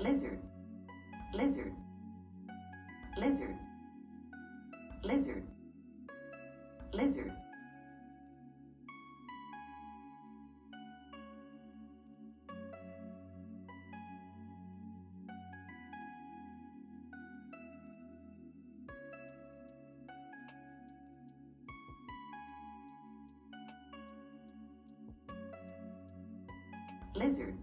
lizard, lizard, lizard, lizard, lizard, lizard,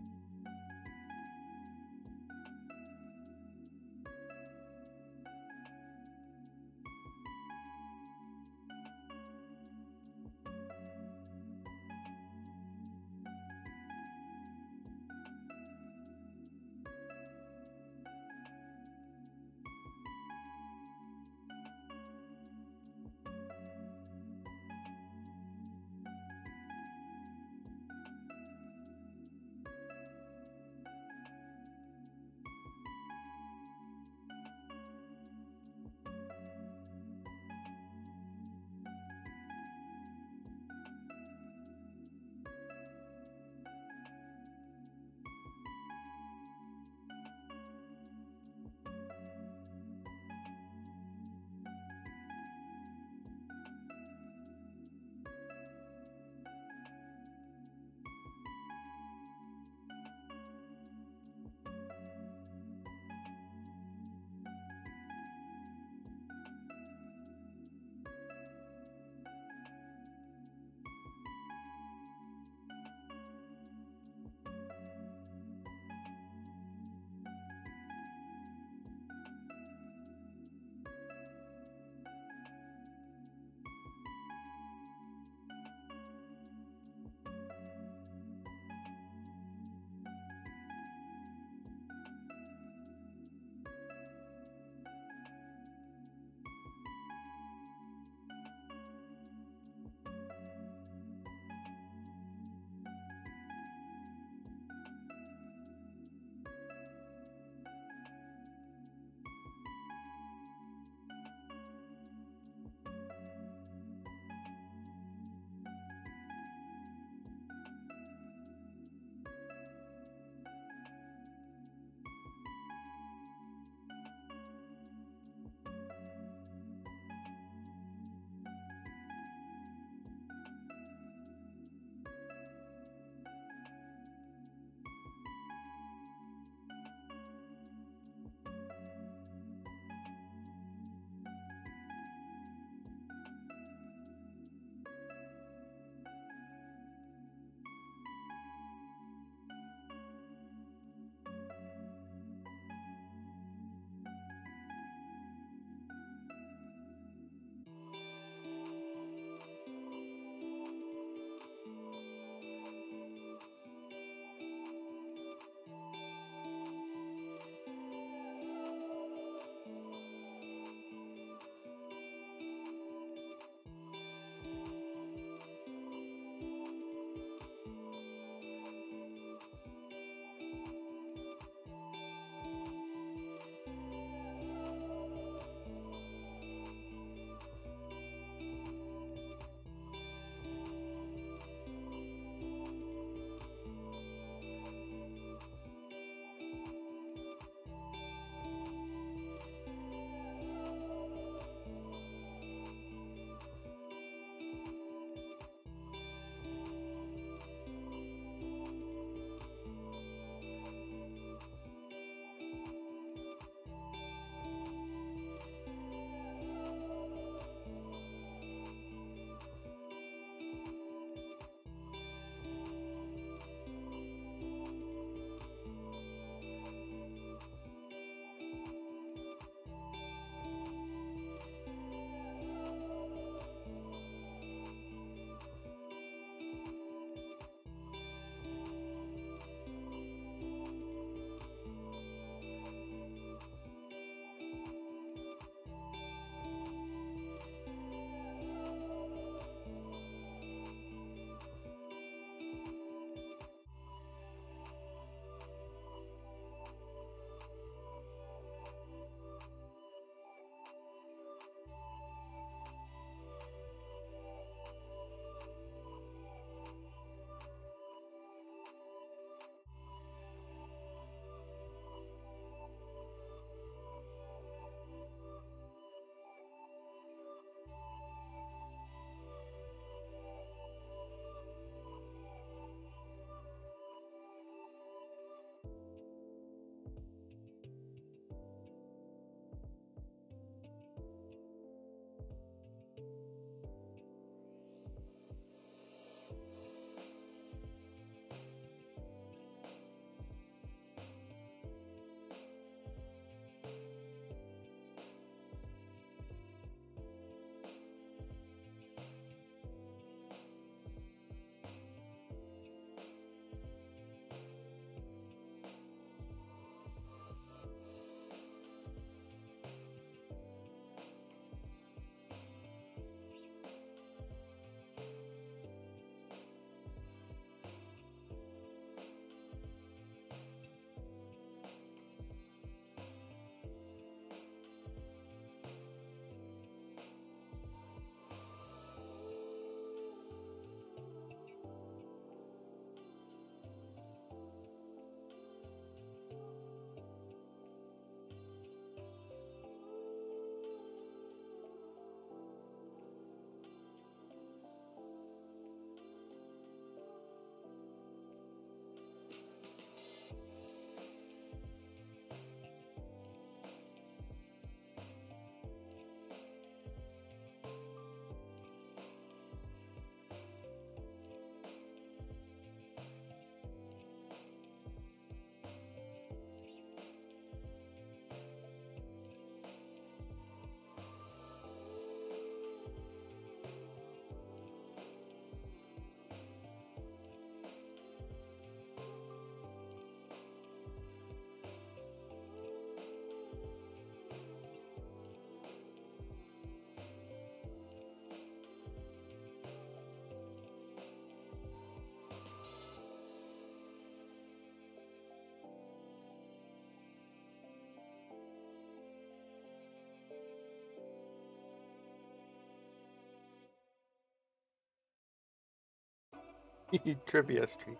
Trivia Street.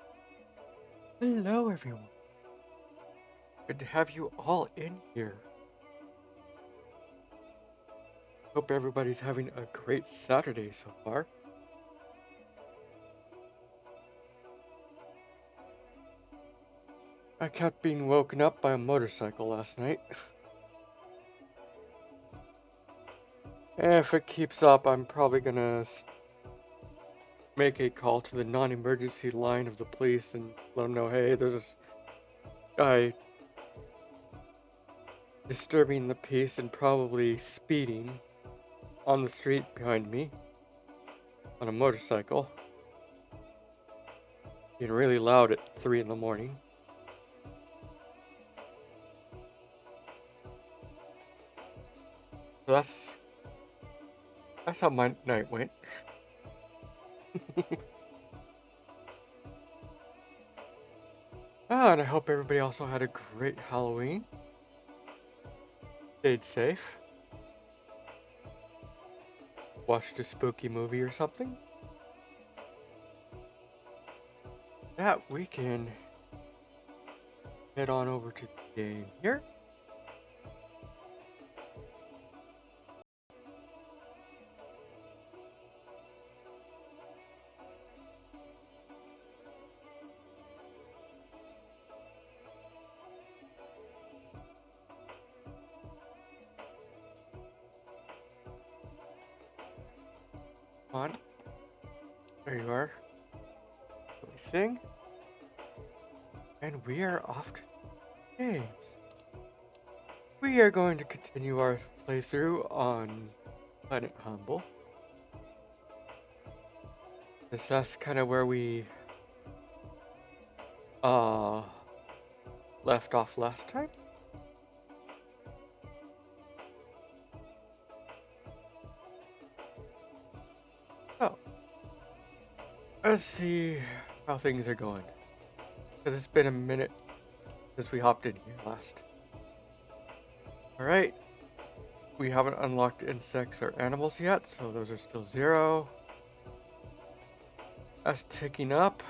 Hello, everyone. Good to have you all in here. Hope everybody's having a great Saturday so far. I kept being woken up by a motorcycle last night. If it keeps up, I'm probably gonna make a call to the non-emergency line of the police and let them know, hey, there's this guy disturbing the peace and probably speeding on the street behind me on a motorcycle. Being really loud at 3 in the morning. So that's how my night went. And I hope everybody also had a great Halloween. Stayed safe. Watched a spooky movie or something. That we can head on over to the game here. On. There you are. Thing. And we are off to games. We are going to continue our playthrough on Planet Humble. That's kind of where we left off last time. So, let's see how things are going. Because it's been a minute since we hopped in here last. Alright. We haven't unlocked insects or animals yet, so those are still 0. That's ticking up.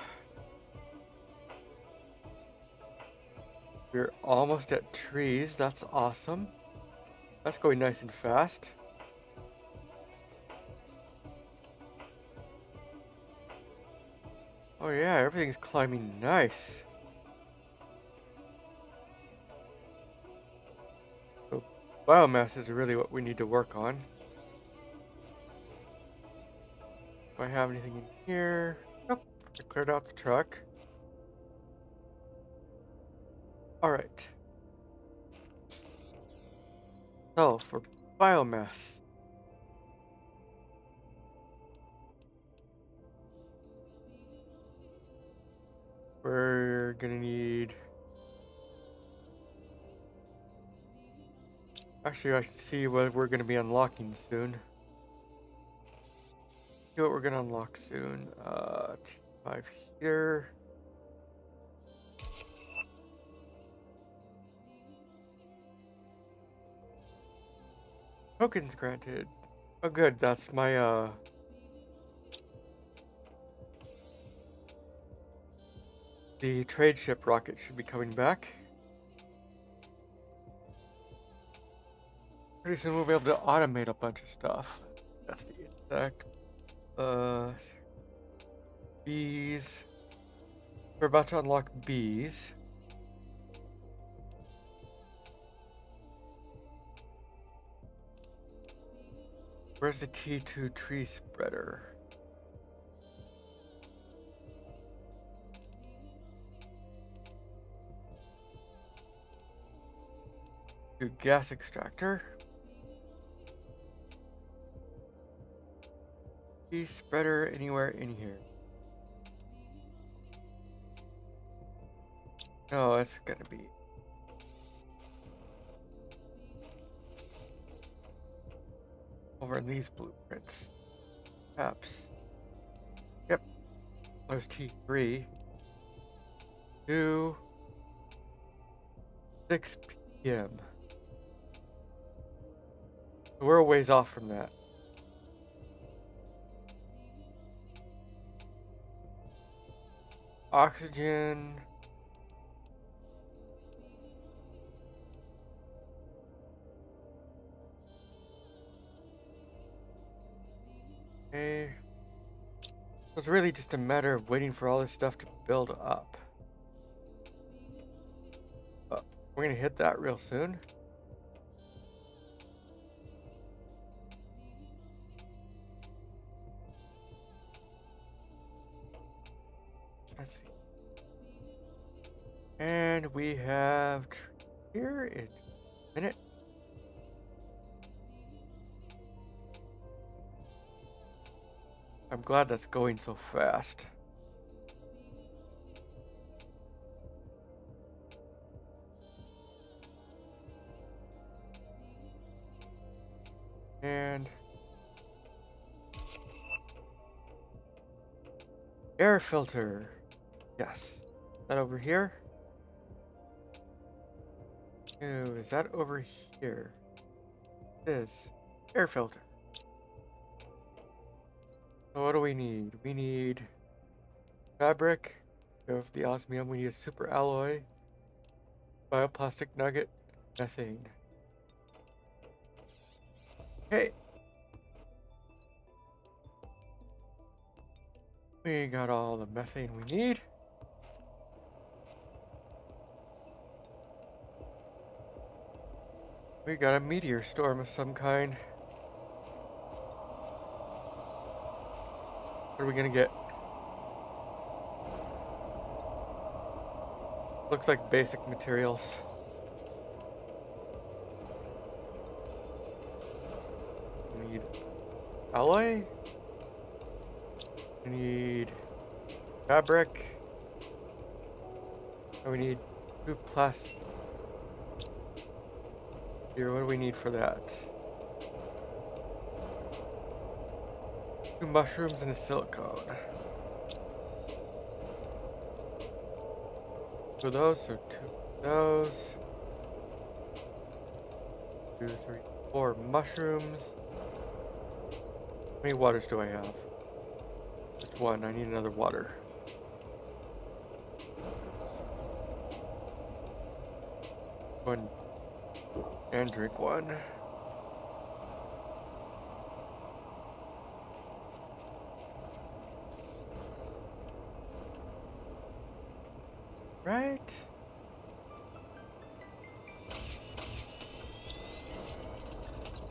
We're almost at trees. That's awesome. That's going nice and fast. Oh yeah, everything's climbing nice. So biomass is really what we need to work on. Do I have anything in here? Nope. I cleared out the truck. Alright. So, for biomass. We're gonna need... Actually, I should see what we're gonna be unlocking soon. See what we're gonna unlock soon. T5 here. Tokens granted. Oh good, that's my the trade ship rocket should be coming back. Pretty soon we'll be able to automate a bunch of stuff. That's the insect. Bees. We're about to unlock bees. Where's the T2 tree spreader? Gas extractor. Tree spreader anywhere in here. No, it's gonna be over in these blueprints. Perhaps. Yep. There's T3. 2 6 p.m. We're a ways off from that. oxygen. Okay. So it's really just a matter of waiting for all this stuff to build up. We're gonna hit that real soon. Let's see. And we have here in a minute. I'm glad that's going so fast. And air filter. Yes. Is that over here? No, is that over here? It is. Air filter. So what do we need? We need fabric. We have the osmium. We need a super alloy. Bioplastic nugget. Methane. Okay. We got all the methane we need. We got a meteor storm of some kind. What are we gonna get? Looks like basic materials. We need alloy. We need fabric. And we need 2 plastic. Here, what do we need for that? 2 mushrooms and a silicone. 2 of those, so 2 of those. 2, 3, 4 mushrooms. How many waters do I have? Just 1. I need another water. One and drink 1. Right?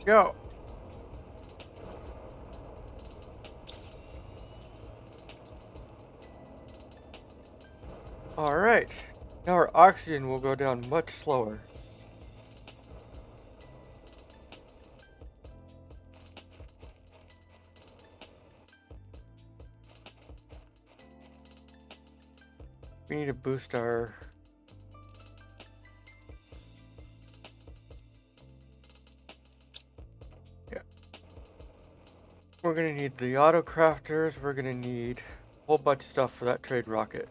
Go. All right. Now our oxygen will go down much slower. We need to boost our we're gonna need the auto crafters, we're gonna need a whole bunch of stuff for that trade rocket.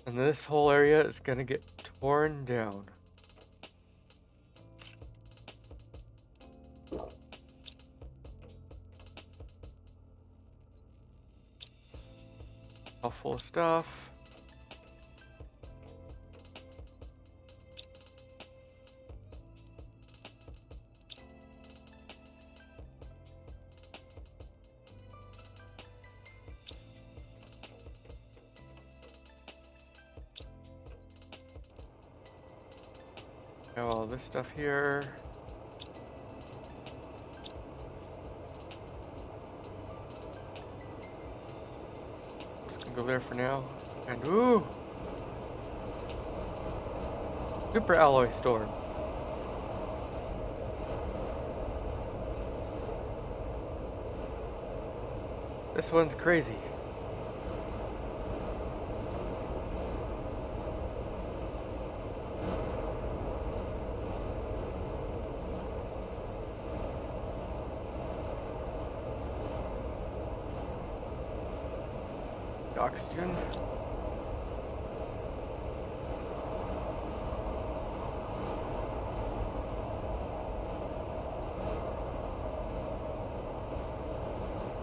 And this whole area is gonna get torn down. All full of stuff. Got all this stuff here. Just gonna go there for now. And ooh! Super alloy storm. This one's crazy. Oxygen.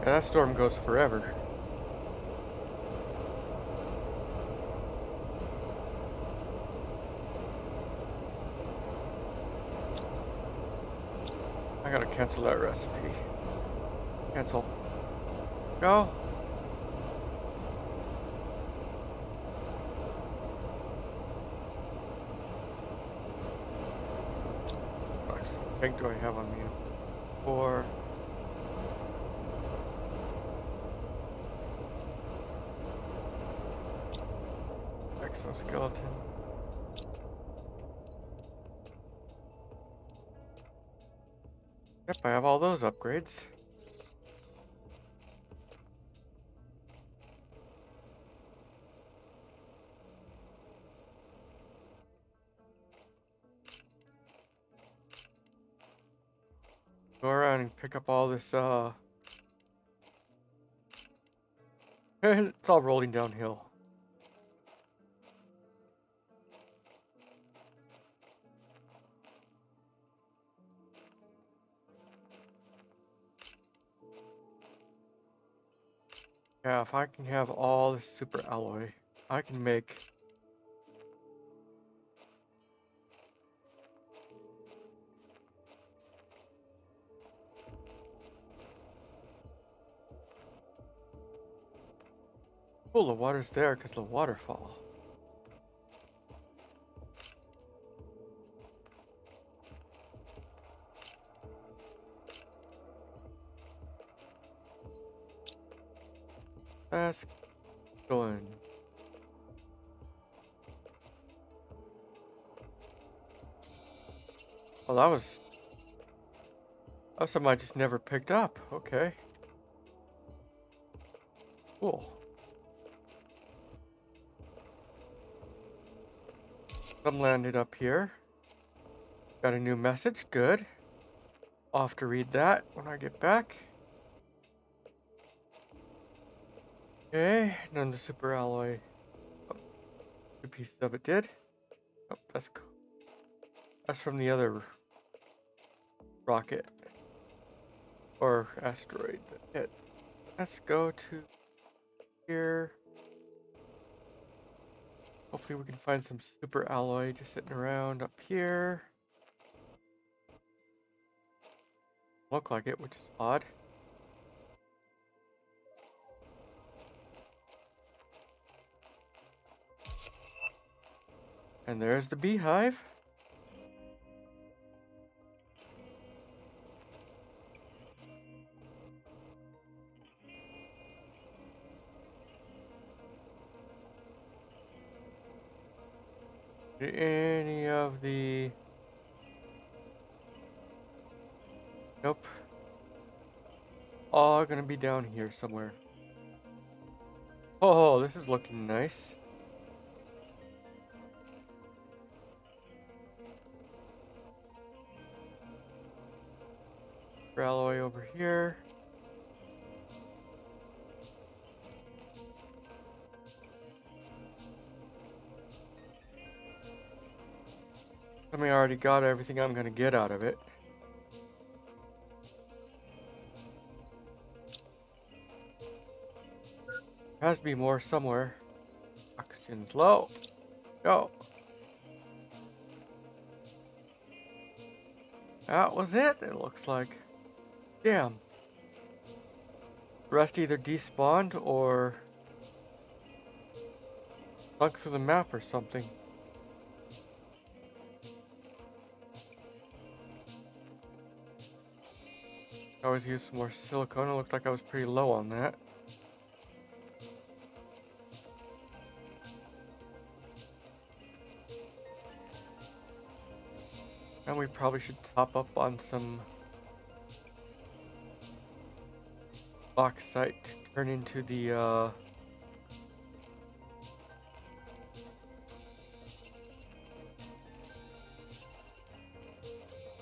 That storm goes forever. I gotta cancel that recipe. Cancel. Go. What tank do I have on me? 4. Exoskeleton. Yep, I have all those upgrades. Go around and pick up all this, it's all rolling downhill. Yeah, if I can have all this super alloy, I can make cool, the water's there because the waterfall. That's going. Well, that was something I just never picked up. Okay. Cool. Some landed up here. Got a new message. Good. I'll have to read that when I get back. Okay, none of the super alloy. Oh, 2 pieces of it did. Oh, that's cool. That's from the other rocket or asteroid that hit. Let's go to here. Hopefully we can find some super alloy just sitting around up here. Look like it, which is odd. And there's the beehive. Any of the... Nope. All gonna be down here somewhere. Oh, this is looking nice. Alloy over here. I mean, I already got everything I'm gonna get out of it. There has to be more somewhere. Oxygen's low. Go. That was it, it looks like. Damn. The rest either despawned or sunk through the map or something. I always use some more silicone. It looked like I was pretty low on that. And we probably should top up on some bauxite to turn into the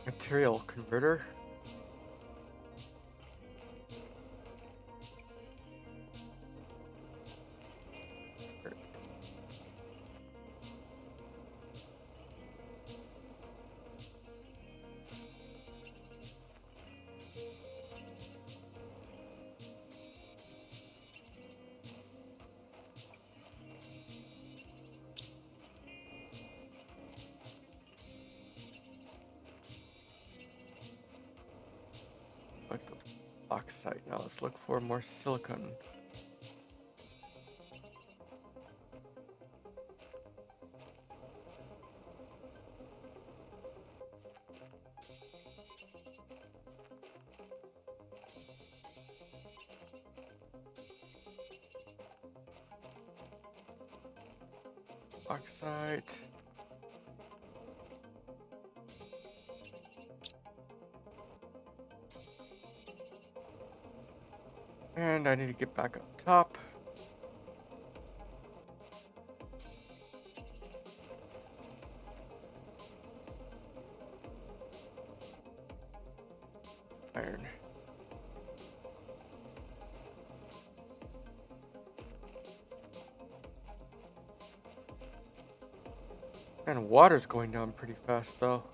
material converter. Oxide. Now let's look for more silicon. Oxide. And I need to get back up top. Iron. And water's going down pretty fast though.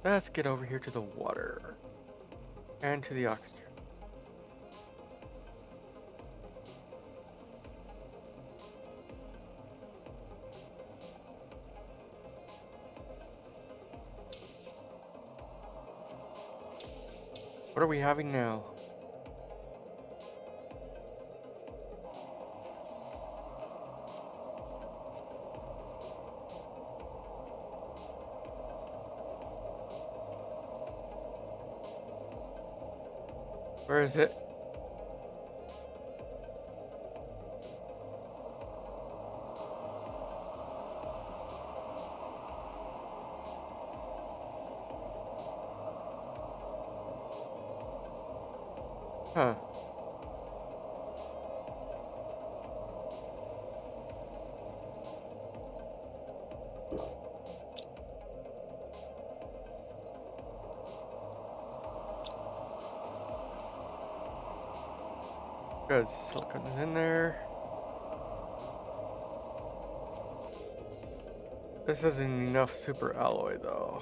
Let's get over here to the water and to the oxygen. What are we having now? Where is it? Huh. Good, silicon is in there. This isn't enough super alloy though.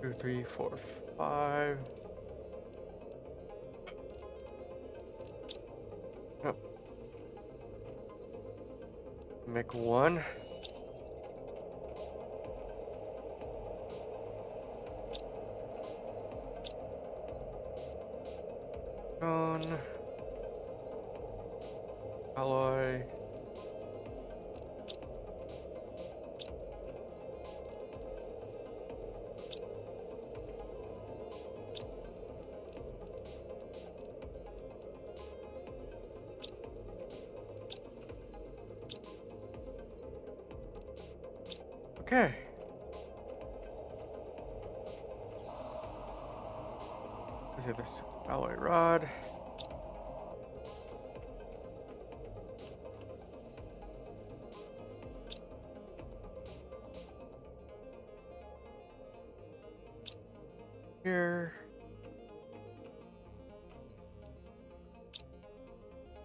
2, 3, 4, 5. Yep. Make one. Stone. Alloy. Okay. There's the other alloy rod. Here.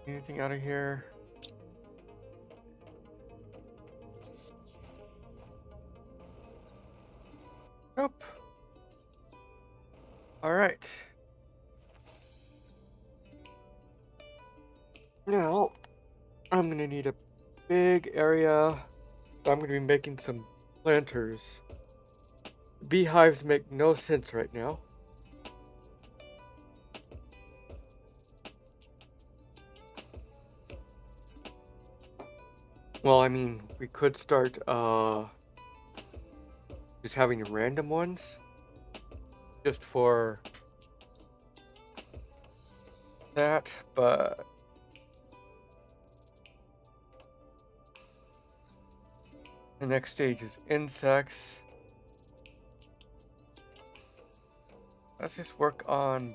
Anything out of here? Nope. All right. Now, I'm gonna need a big area. I'm gonna be making some planters. Beehives make no sense right now. Well, I mean, we could start just having random ones just for that, but the next stage is insects. Let's just work on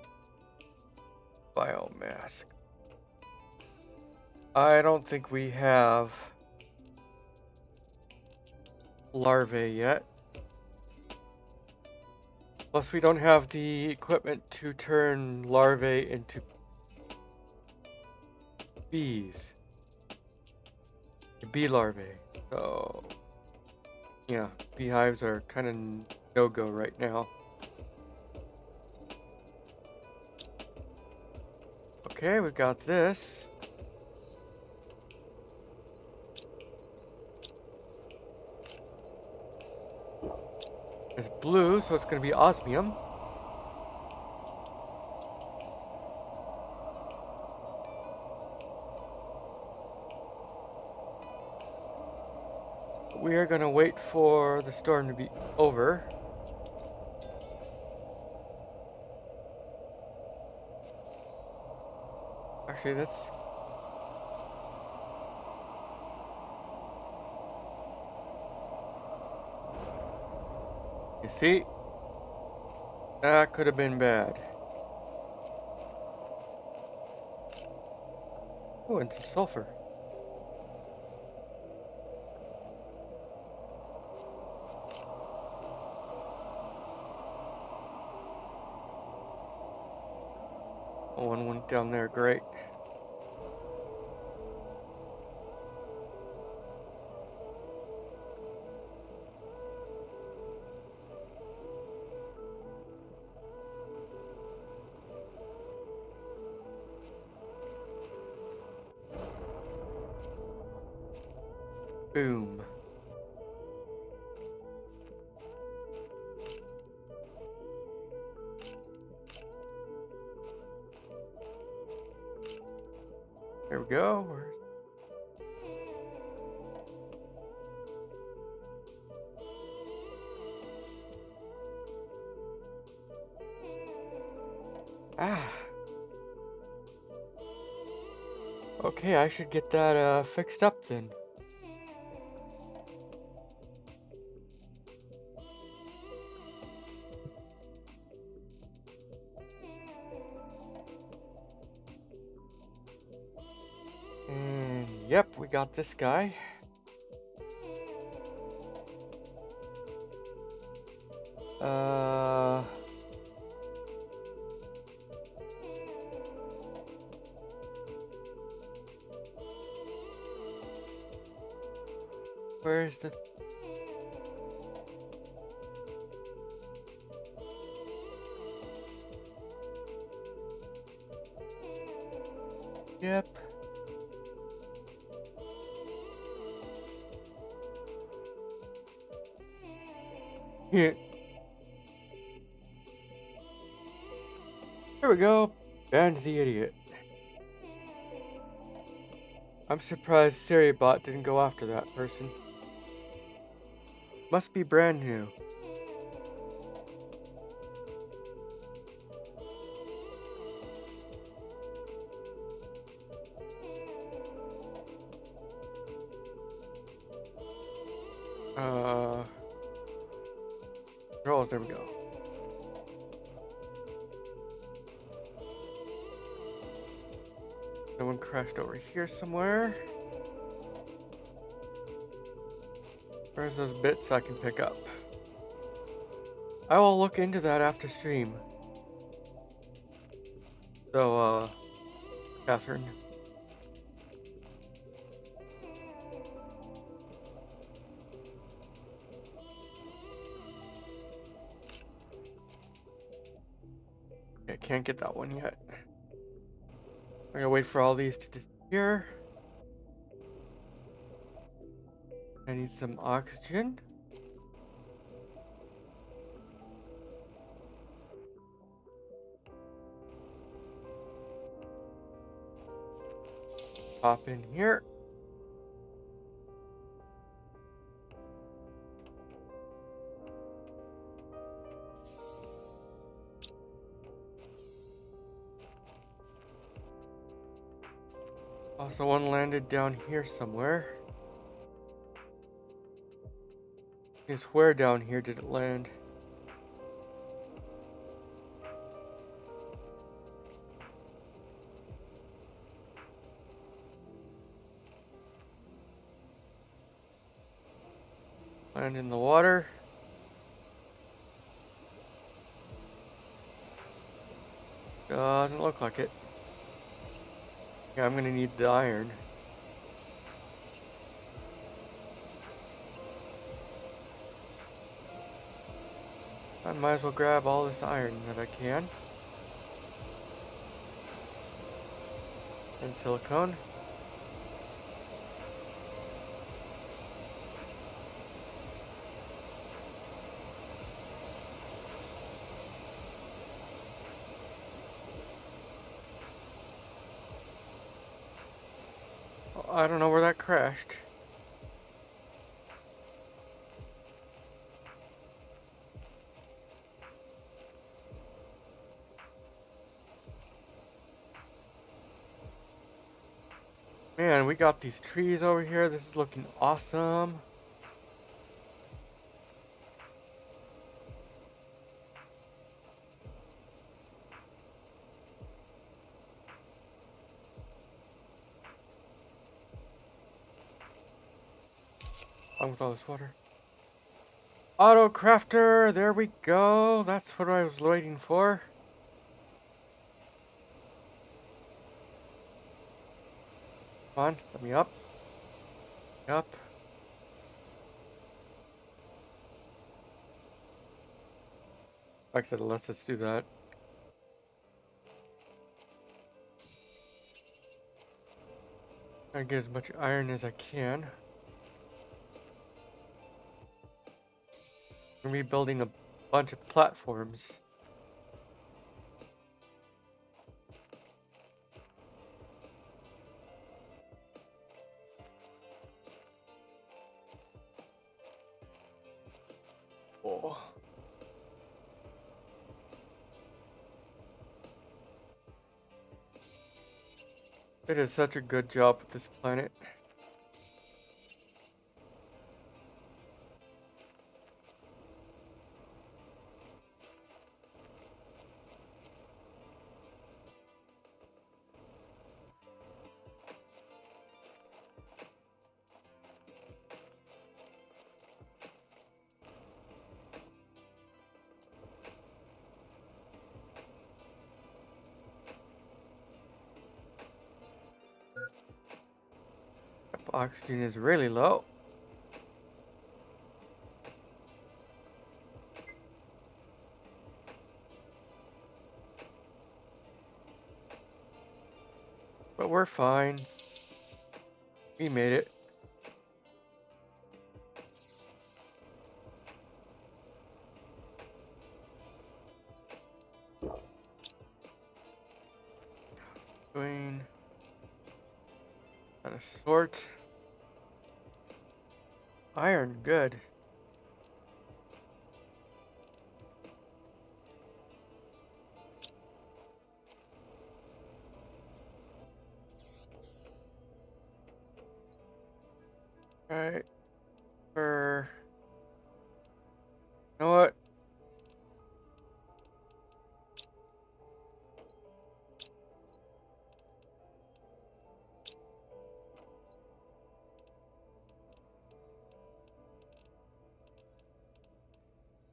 biomass. I don't think we have larvae yet. Plus we don't have the equipment to turn larvae into bees. Bee larvae. So yeah, beehives are kind of no-go right now. Okay, we got this. It's blue, so it's going to be osmium. We are going to wait for the storm to be over. Actually, that's... You see? That could have been bad. Oh, and some sulfur. Oh, one went down there, great. Boom. There we go. Ah. Okay, I should get that fixed up then. And yep, we got this guy. Where's the... Yep. Here. There we go. Banned the idiot. I'm surprised SiriBot didn't go after that person. Must be brand new. Controls, there we go. Someone crashed over here somewhere. Where's those bits I can pick up? I will look into that after stream. So, Catherine. I can't get that one yet. I'm gonna wait for all these to disappear. I need some oxygen. Pop in here. Also, one landed down here somewhere. Is where down here did it land? Land in the water. Doesn't look like it. Yeah, I'm gonna need the iron. I might as well grab all this iron that I can. And silicone. I don't know where that crashed. Man, we got these trees over here. This is looking awesome. Along with all this water. Auto crafter, there we go. That's what I was waiting for. Come on, let me up. Up. Like I said, let's do that. I get as much iron as I can. I'm gonna be building a bunch of platforms. Oh. It is such a good job with this planet. Oxygen is really low. But we're fine. We made it. Doing out of sort. Iron, good. Alright. You know what?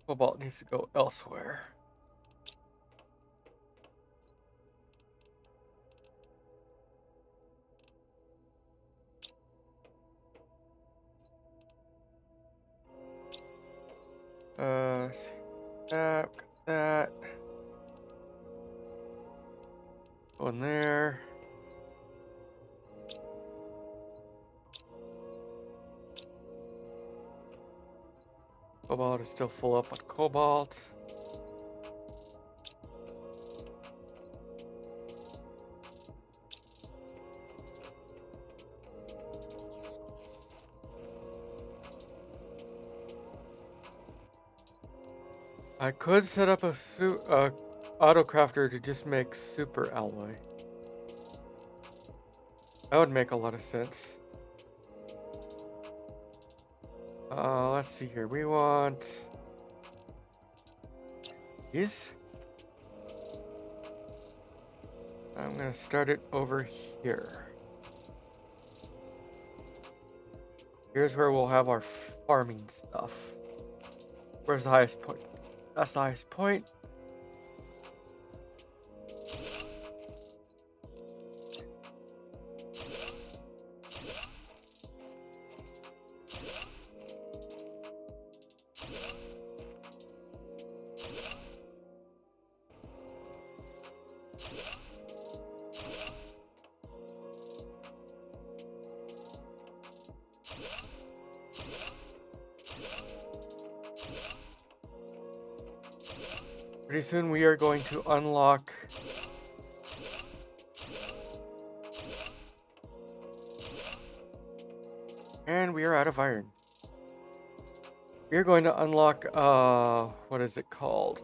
Cobalt needs to go elsewhere. Let's see. Got that. Go in there. Cobalt is still full up on cobalt. I could set up a auto crafter to just make super alloy. That would make a lot of sense. Let's see here. We want these. I'm gonna start it over here. Here's where we'll have our farming stuff. Where's the highest point? That's the highest point. Pretty soon we are going to unlock and we are out of iron. We are going to unlock what is it called?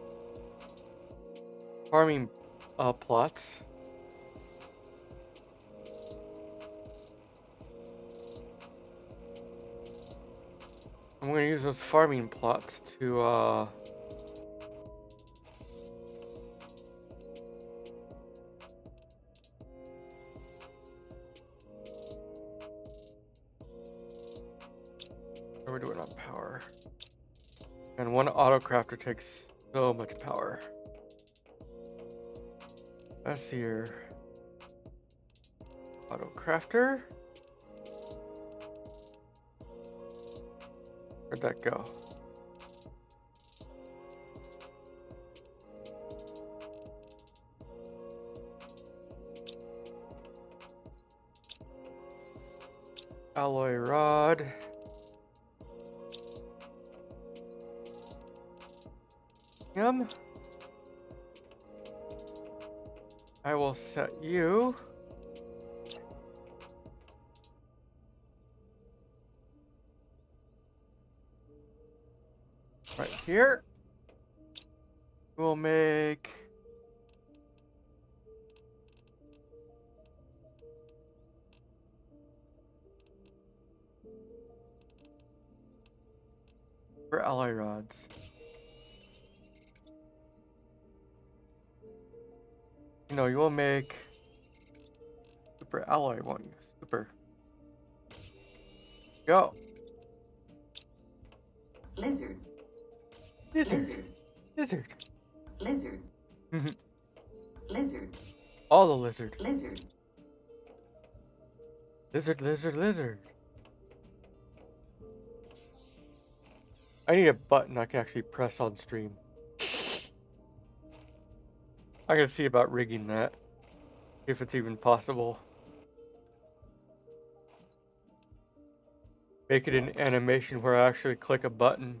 Farming plots. I'm going to use those farming plots to what are we doing on power? And one auto crafter takes so much power. Let's see here. Auto crafter. Where'd that go? Alloy rod. I will set you right here. We'll make for alloy rods. No, you will make super alloy one. Super. Go. Lizard. Lizard. Lizard. Lizard. Lizard. Lizard. All the lizard. Lizard. Lizard, lizard, lizard. I need a button I can actually press on stream. I gotta see about rigging that. If it's even possible. Make it an animation where I actually click a button.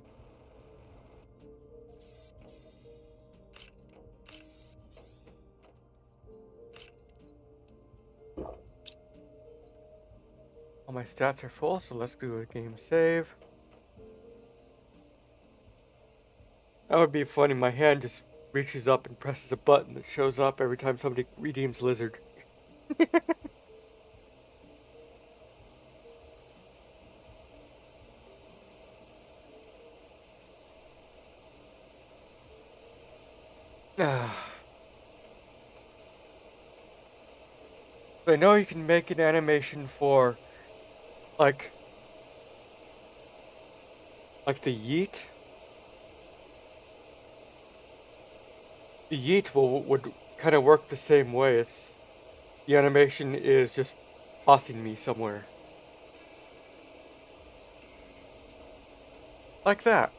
All my stats are full, so let's do a game save. That would be funny, my hand just reaches up and presses a button that shows up every time somebody redeems lizard. I know you can make an animation for like the yeet. The yeet would kind of work the same way. The animation is just tossing me somewhere. Like that.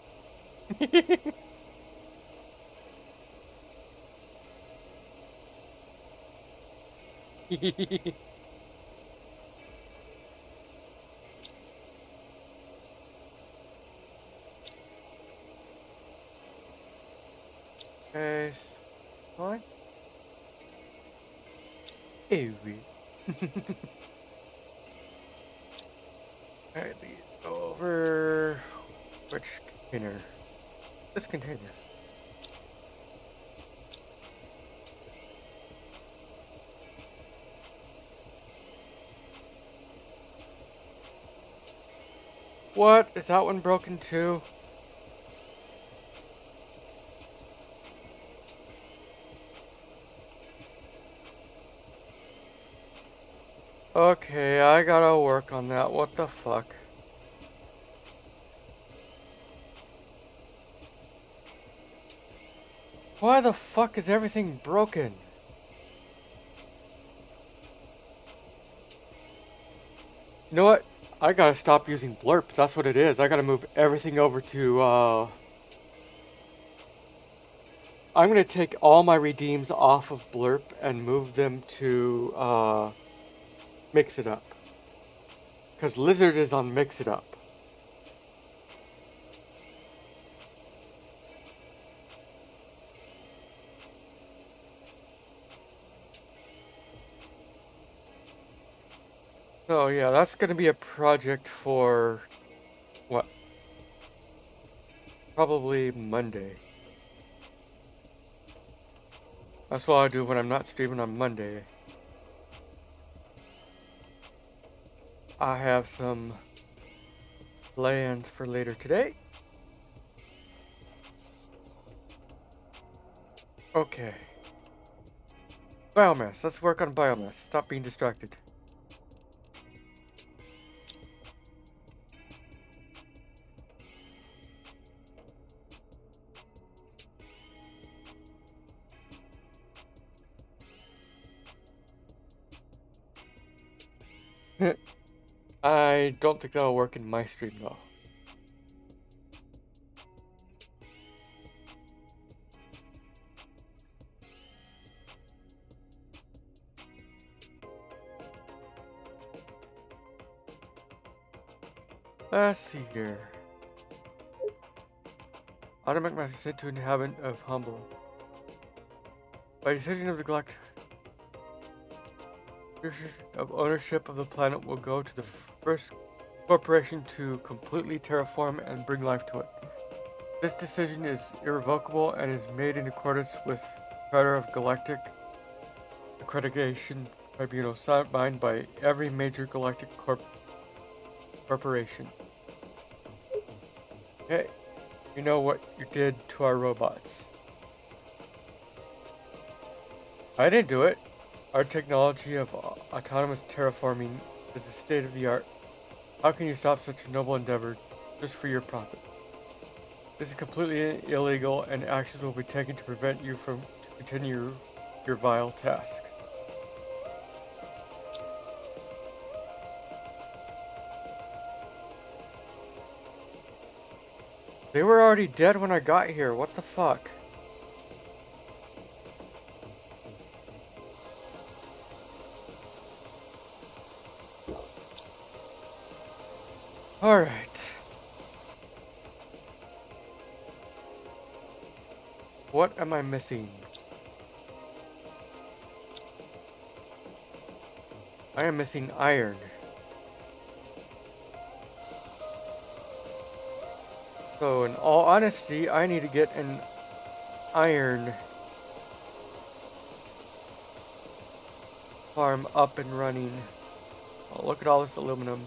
Okay, fine. Alright, these over which container? This container. What? Is that one broken too? Okay, I gotta work on that. What the fuck? Why the fuck is everything broken? You know what? I gotta stop using blurps. That's what it is. I gotta move everything over to, I'm gonna take all my redeems off of blurp and move them to, mix it up. Because lizard is on mix it up. So yeah, that's gonna be a project for what? Probably Monday. That's what I do when I'm not streaming on Monday. I have some plans for later today. Okay. Biomass. Let's work on biomass. Stop being distracted. I don't think that'll work in my stream though. Let's see here. Automatic master said to inhabit of Humble. By decision of the Galactic of ownership of the planet will go to the first corporation to completely terraform and bring life to it. This decision is irrevocable and is made in accordance with the Charter of Galactic Accreditation Tribunal signed by every major galactic corporation. Hey, you know what you did to our robots. I didn't do it. Our technology of autonomous terraforming is the state of the art. How can you stop such a noble endeavor just for your profit? This is completely illegal and actions will be taken to prevent you from continue your vile task. They were already dead when I got here. What the fuck? Alright. What am I missing? I am missing iron. So in all honesty, I need to get an iron farm up and running. Oh, look at all this aluminum.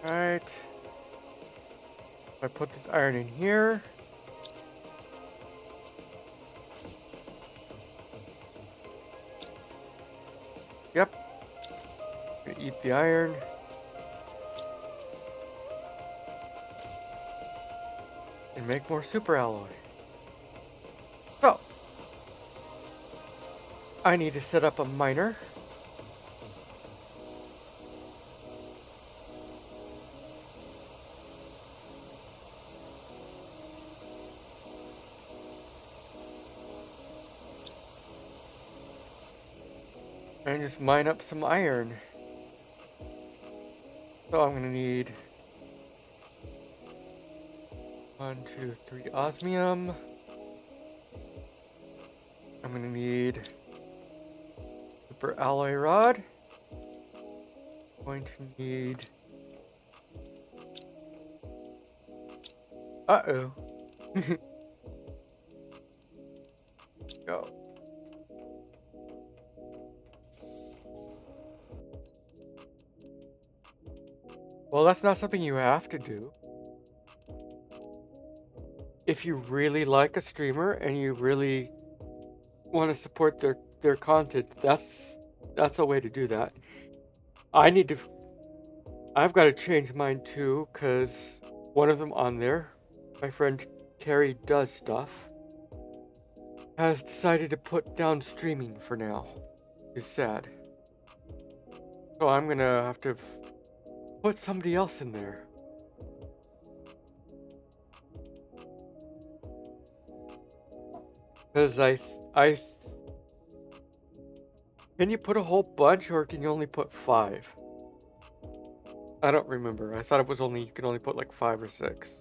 Alright. I put this iron in here. Yep. Gonna eat the iron. And make more super alloy. So, I need to set up a miner. And just mine up some iron. So I'm gonna need 1, 2, 3 osmium. I'm gonna need super alloy rod. Going to need. Uh-oh. Go. Well, that's not something you have to do. If you really like a streamer and you really want to support their content, that's a way to do that. I've got to change mine too, because one of them on there, my friend Terry Does Stuff, has decided to put down streaming for now. It's sad. So I'm gonna have to put somebody else in there. Because can you put a whole bunch or can you only put 5? I don't remember. I thought it was you can only put like 5 or 6.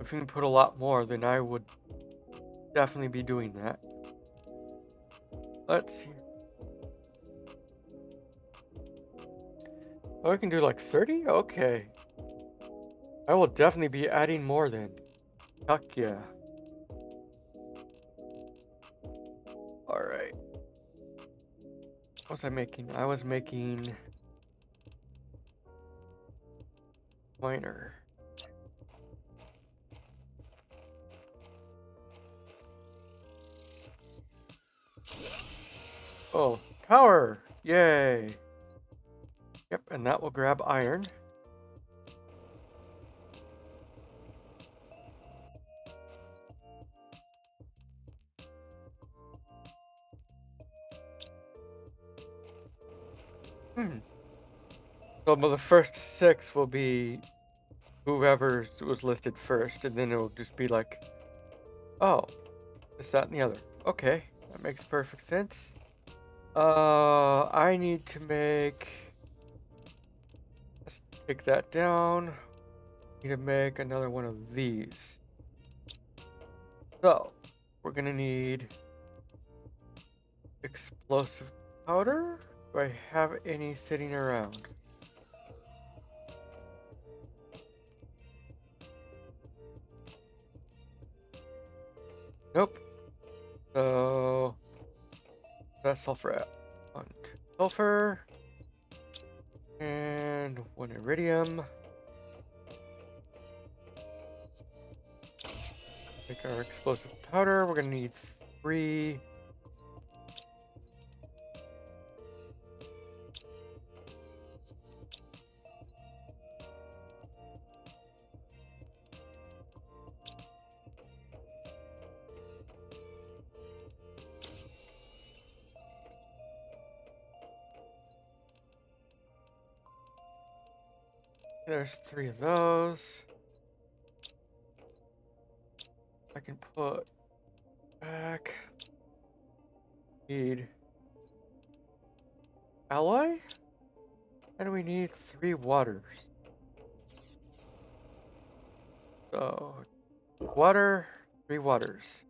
if we can put a lot more, then I would definitely be doing that. Let's see. Oh, I can do like 30? Okay. I will definitely be adding more then. Fuck yeah. Alright. What was I making? I was making miner. Oh, power! Yay! Yep, and that will grab iron. So the first 6 will be whoever was listed first, and then it'll just be like, oh, this, that, and the other. Okay, that makes perfect sense. I need to make. Let's take that down. Need to make another one of these. So we're gonna need explosive powder. Do I have any sitting around? Nope. So that's sulfur. One sulfur and 1 iridium. Make our explosive powder. We're gonna need 3. There's 3 of those. I can put back. Need alloy? And we need 3 waters. So, water, 3 waters.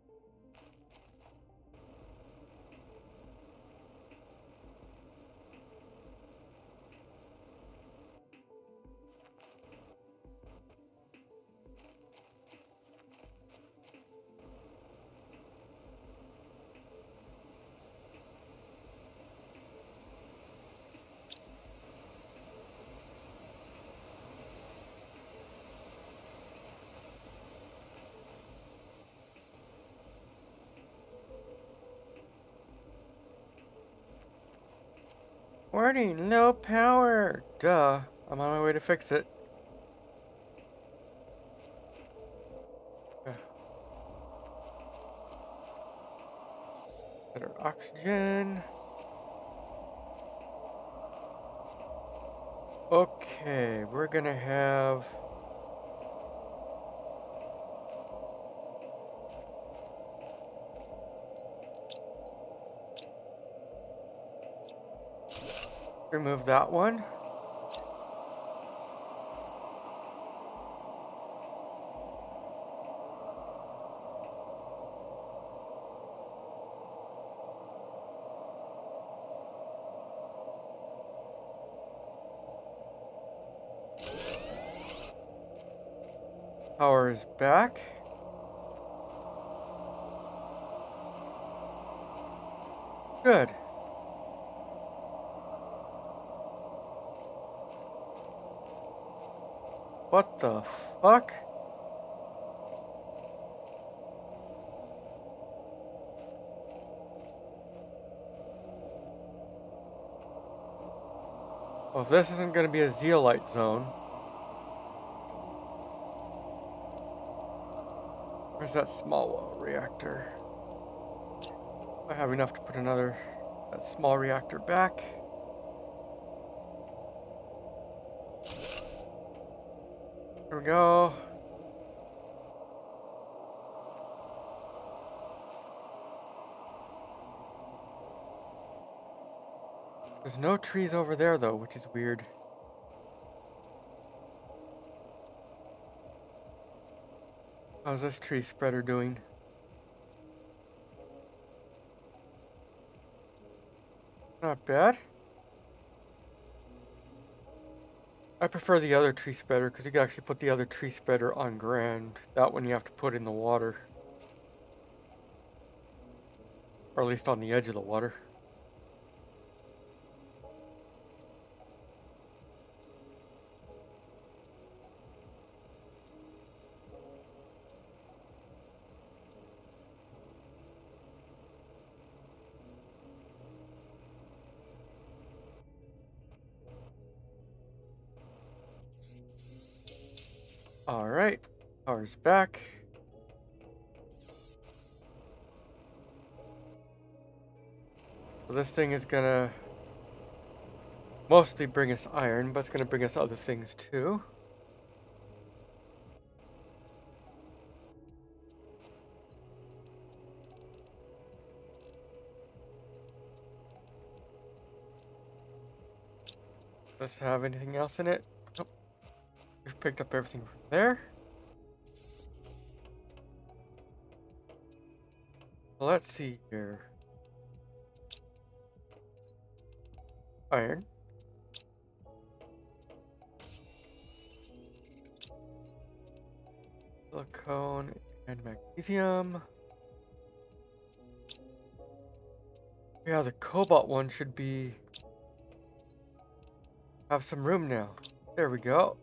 Warning, no power! Duh, I'm on my way to fix it. Better oxygen. Okay, we're gonna have... remove that one. Power is back. Good. What the fuck? Well, if this isn't gonna be a zeolite zone. Where's that small reactor? I have enough to put that small reactor back. There we go. There's no trees over there though, which is weird. How's this tree spreader doing? Not bad. I prefer the other tree spreader because you can actually put the other tree spreader on ground. That one you have to put in the water. Or at least on the edge of the water. Alright, power's back. So this thing is gonna mostly bring us iron, but it's gonna bring us other things too. Does it have anything else in it? Nope. We've picked up everything from there. Well, let's see here. Iron. Silicone and magnesium. Yeah, the cobalt one should have some room now. There we go.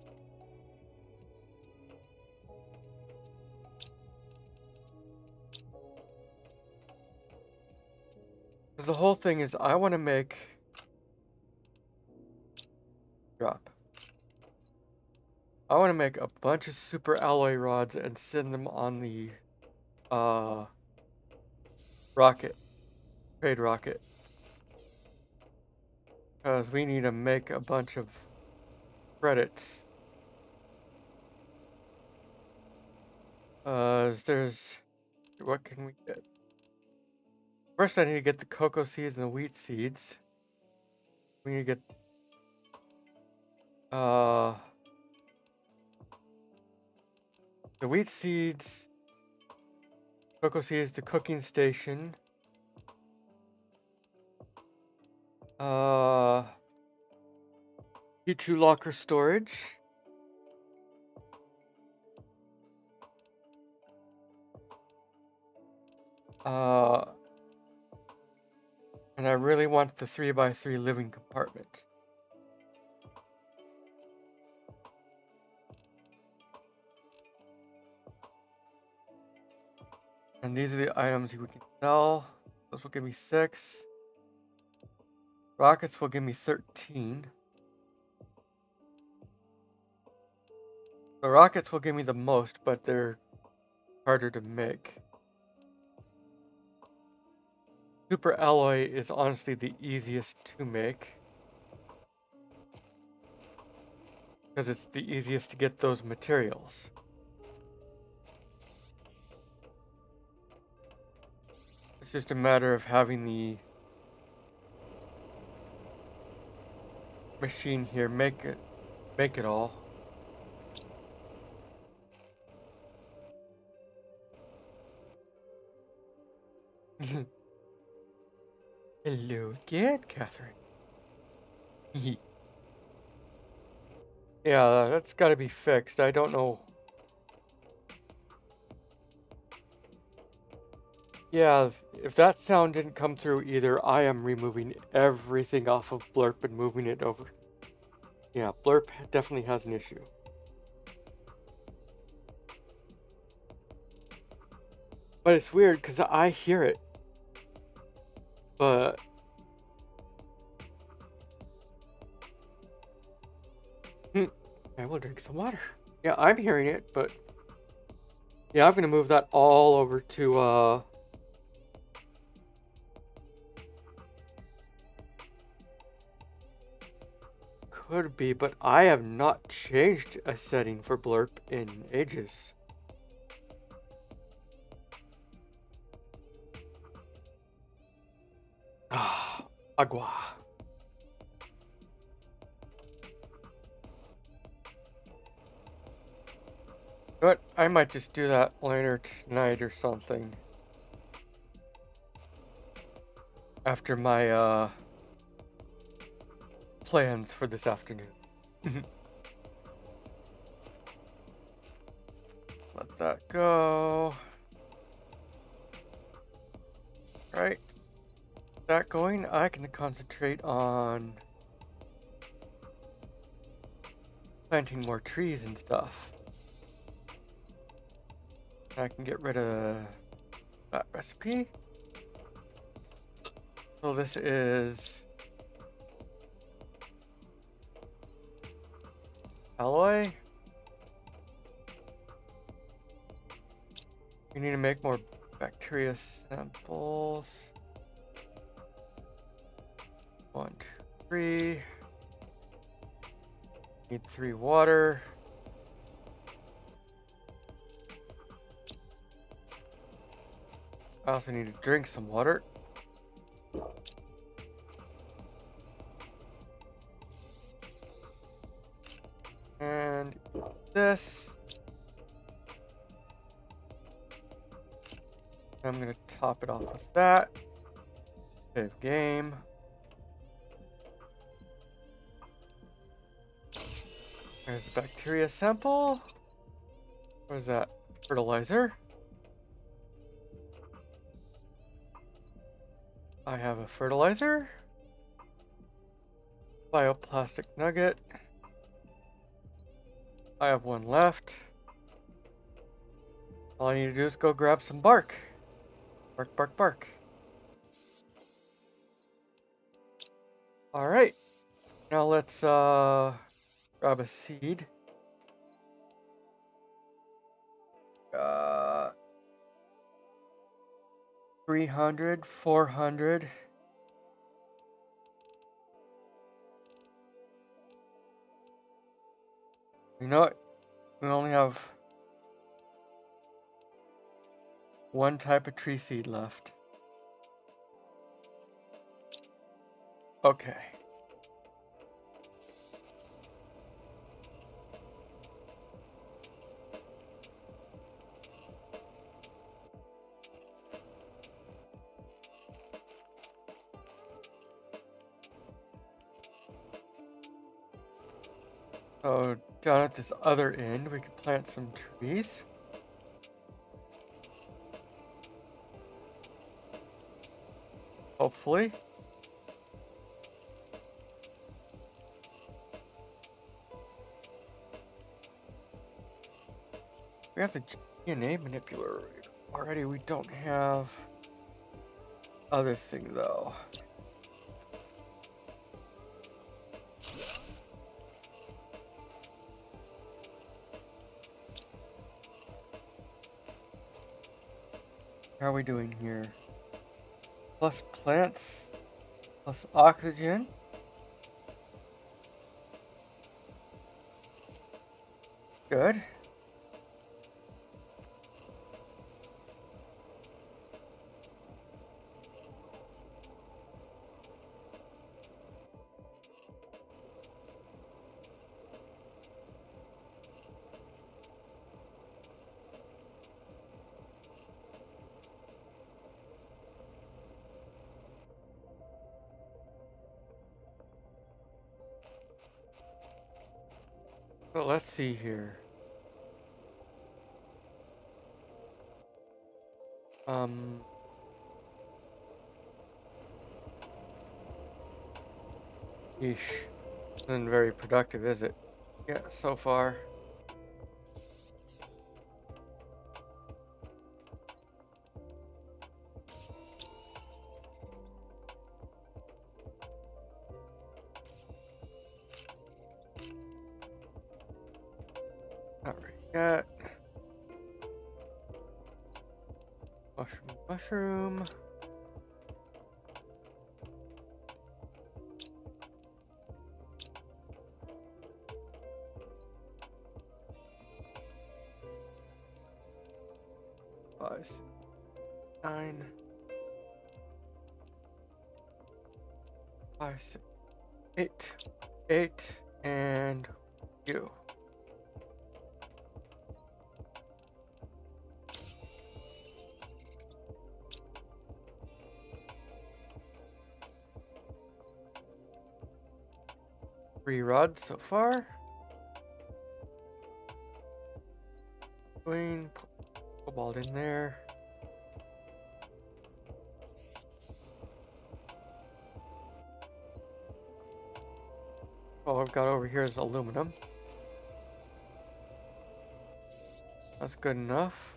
Because the whole thing is I want to make I want to make a bunch of super alloy rods and send them on the trade rocket. Because we need to make a bunch of credits. What can we get? First I need to get the cocoa seeds and the wheat seeds. We need to get the wheat seeds, cocoa seeds, the cooking station. P2 locker storage. And I really want the 3x3 living compartment. And these are the items we can sell. Those will give me 6. Rockets will give me 13. The rockets will give me the most, but they're harder to make. Super alloy is honestly the easiest to make. Because it's the easiest to get those materials. It's just a matter of having the machine here make it all. Hello again, Catherine. Yeah, that's got to be fixed. I don't know. Yeah, if that sound didn't come through either, I am removing everything off of Blurp and moving it over. Yeah, Blurp definitely has an issue. But it's weird because I hear it. But I will drink some water. Yeah, I'm hearing it, but yeah, I'm gonna move that all over to could be, but I have not changed a setting for Blurp in ages. Ah, agua. But I might just do that later tonight or something. After my plans for this afternoon. Let that go. Right. That going, I can concentrate on planting more trees and stuff. I can get rid of that recipe. So this is alloy. We need to make more bacteria samples. 1, 2, 3. Need 3 water. I also need to drink some water. And this. I'm gonna top it off with that. Save game. There's the bacteria sample. What is that? Fertilizer. I have a fertilizer. Bioplastic nugget. I have 1 left. All I need to do is go grab some bark. Bark, bark, bark. Alright. Now let's grab a seed. 300, 400. You know what? We only have 1 type of tree seed left. Okay. So down at this other end, we could plant some trees. Hopefully. We have the DNA manipulator already. We don't have other thing though. How are we doing here? Plus plants, plus oxygen. Good. So let's see here. Yeesh. Isn't very productive, is it? Yeah, so far. Not ready yet. Mushroom, mushroom. Five, 6, 9. 5, 6, 8. 8 and you. 3 rods so far. Put cobalt in there. All I've got over here is aluminum. That's good enough.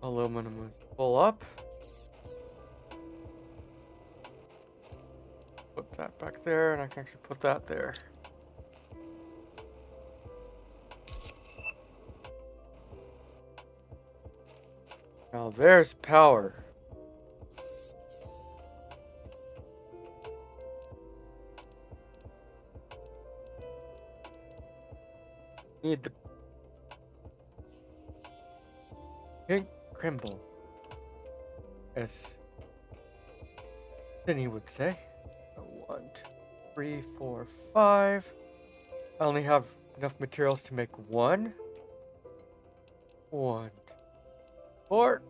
Aluminum is full up. Put that back there, and I can actually put that there. Now there's power. Need the pink crumble, as Cindy would say. 1, 2, 3, 4, 5. I only have enough materials to make 1. 1, 2, 4.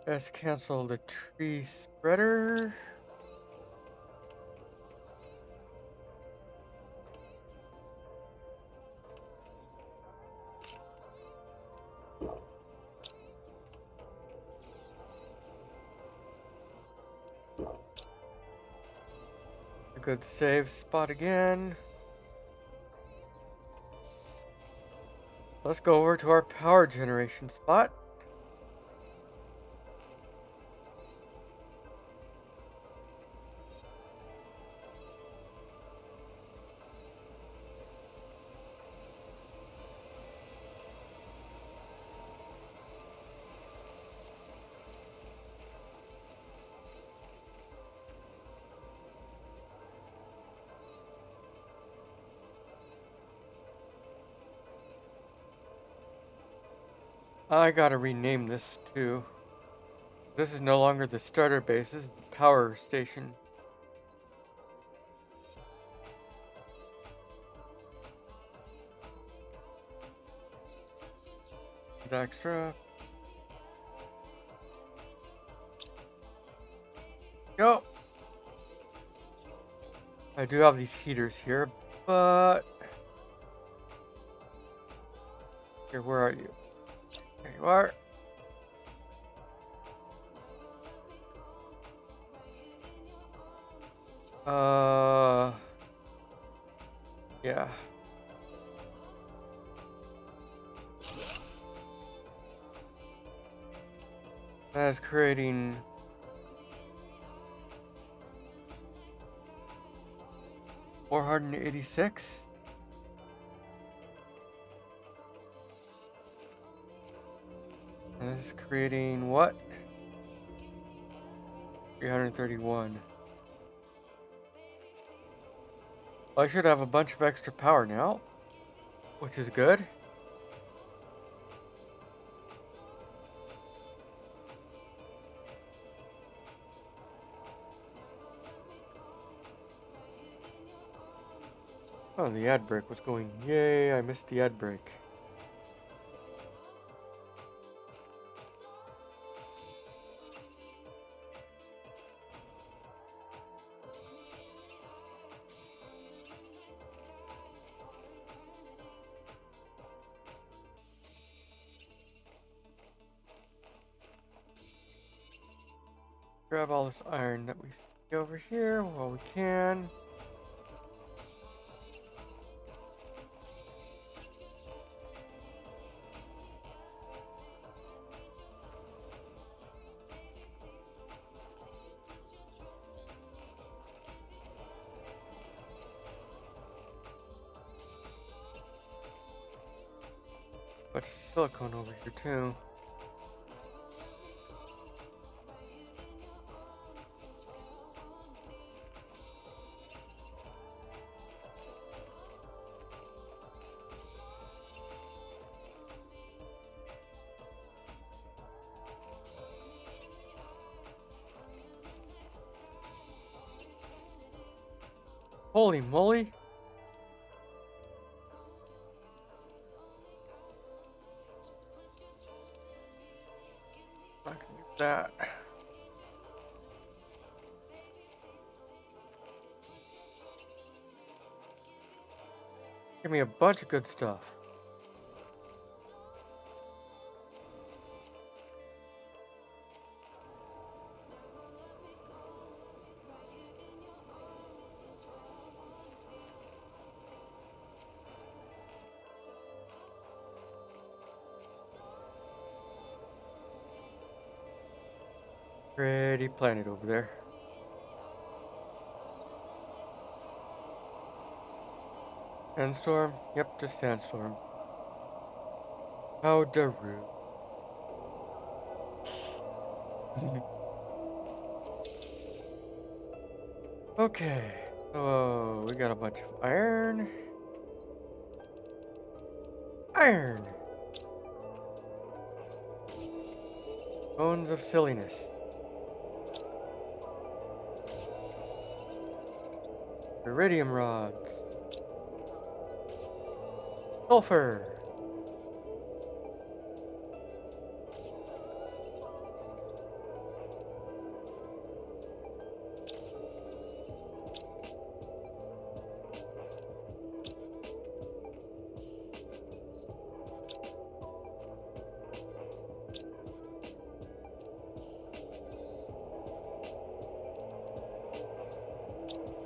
Let's cancel the tree spreader. A good save spot again. Let's go over to our power generation spot. I gotta rename this too. This is no longer the starter base, this is the power station. The extra. Go! I do have these heaters here, but... Here, where are you? There you are. Yeah. That is creating 486. And this is creating what? 331. Well, I should have a bunch of extra power now, which is good. Oh, the ad break was going. Yay, I missed the ad break. Grab all this iron that we see over here while we can. Bunch of silicone over here too. Holy moly! I can use that. Give me a bunch of good stuff. Pretty planet over there. Sandstorm? Yep, just sandstorm. How Daru. Okay. Oh, we got a bunch of iron. Iron! Bones of silliness. Iridium rods. Sulfur.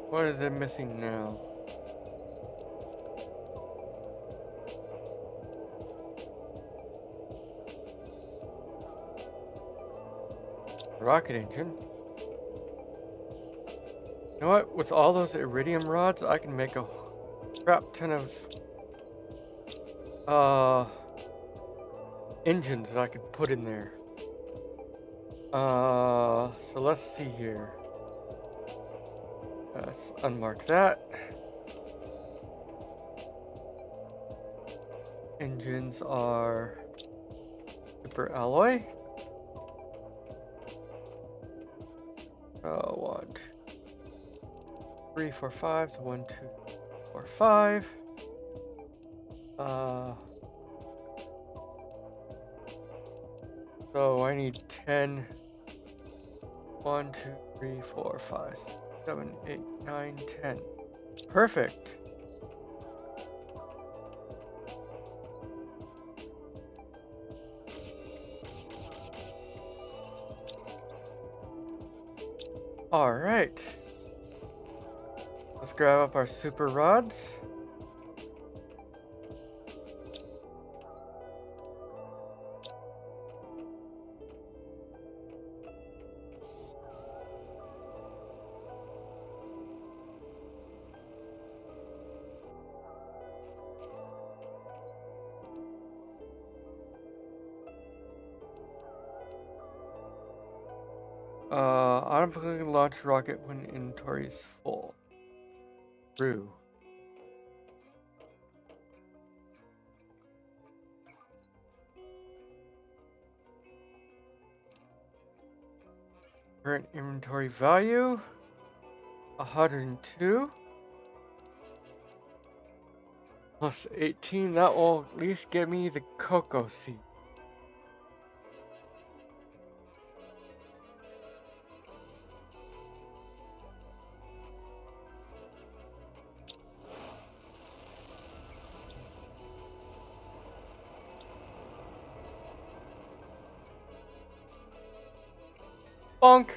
What is it missing now? Rocket engine. You know what? With all those iridium rods, I can make a crap ton of engines that I could put in there. So let's see here. Let's unmark that. Engines are super alloy. 1, 2, 3, 4, 5. So 1, 2, 4, 5. So I need 10. 1, 2, 3, 4, 5, 7, 8, 9, 10. Perfect. All right. Let's grab up our super rods. Automatically launch rocket when inventory is full. True. Current inventory value 102 plus 18. That will at least get me the cocoa seed. Bonk!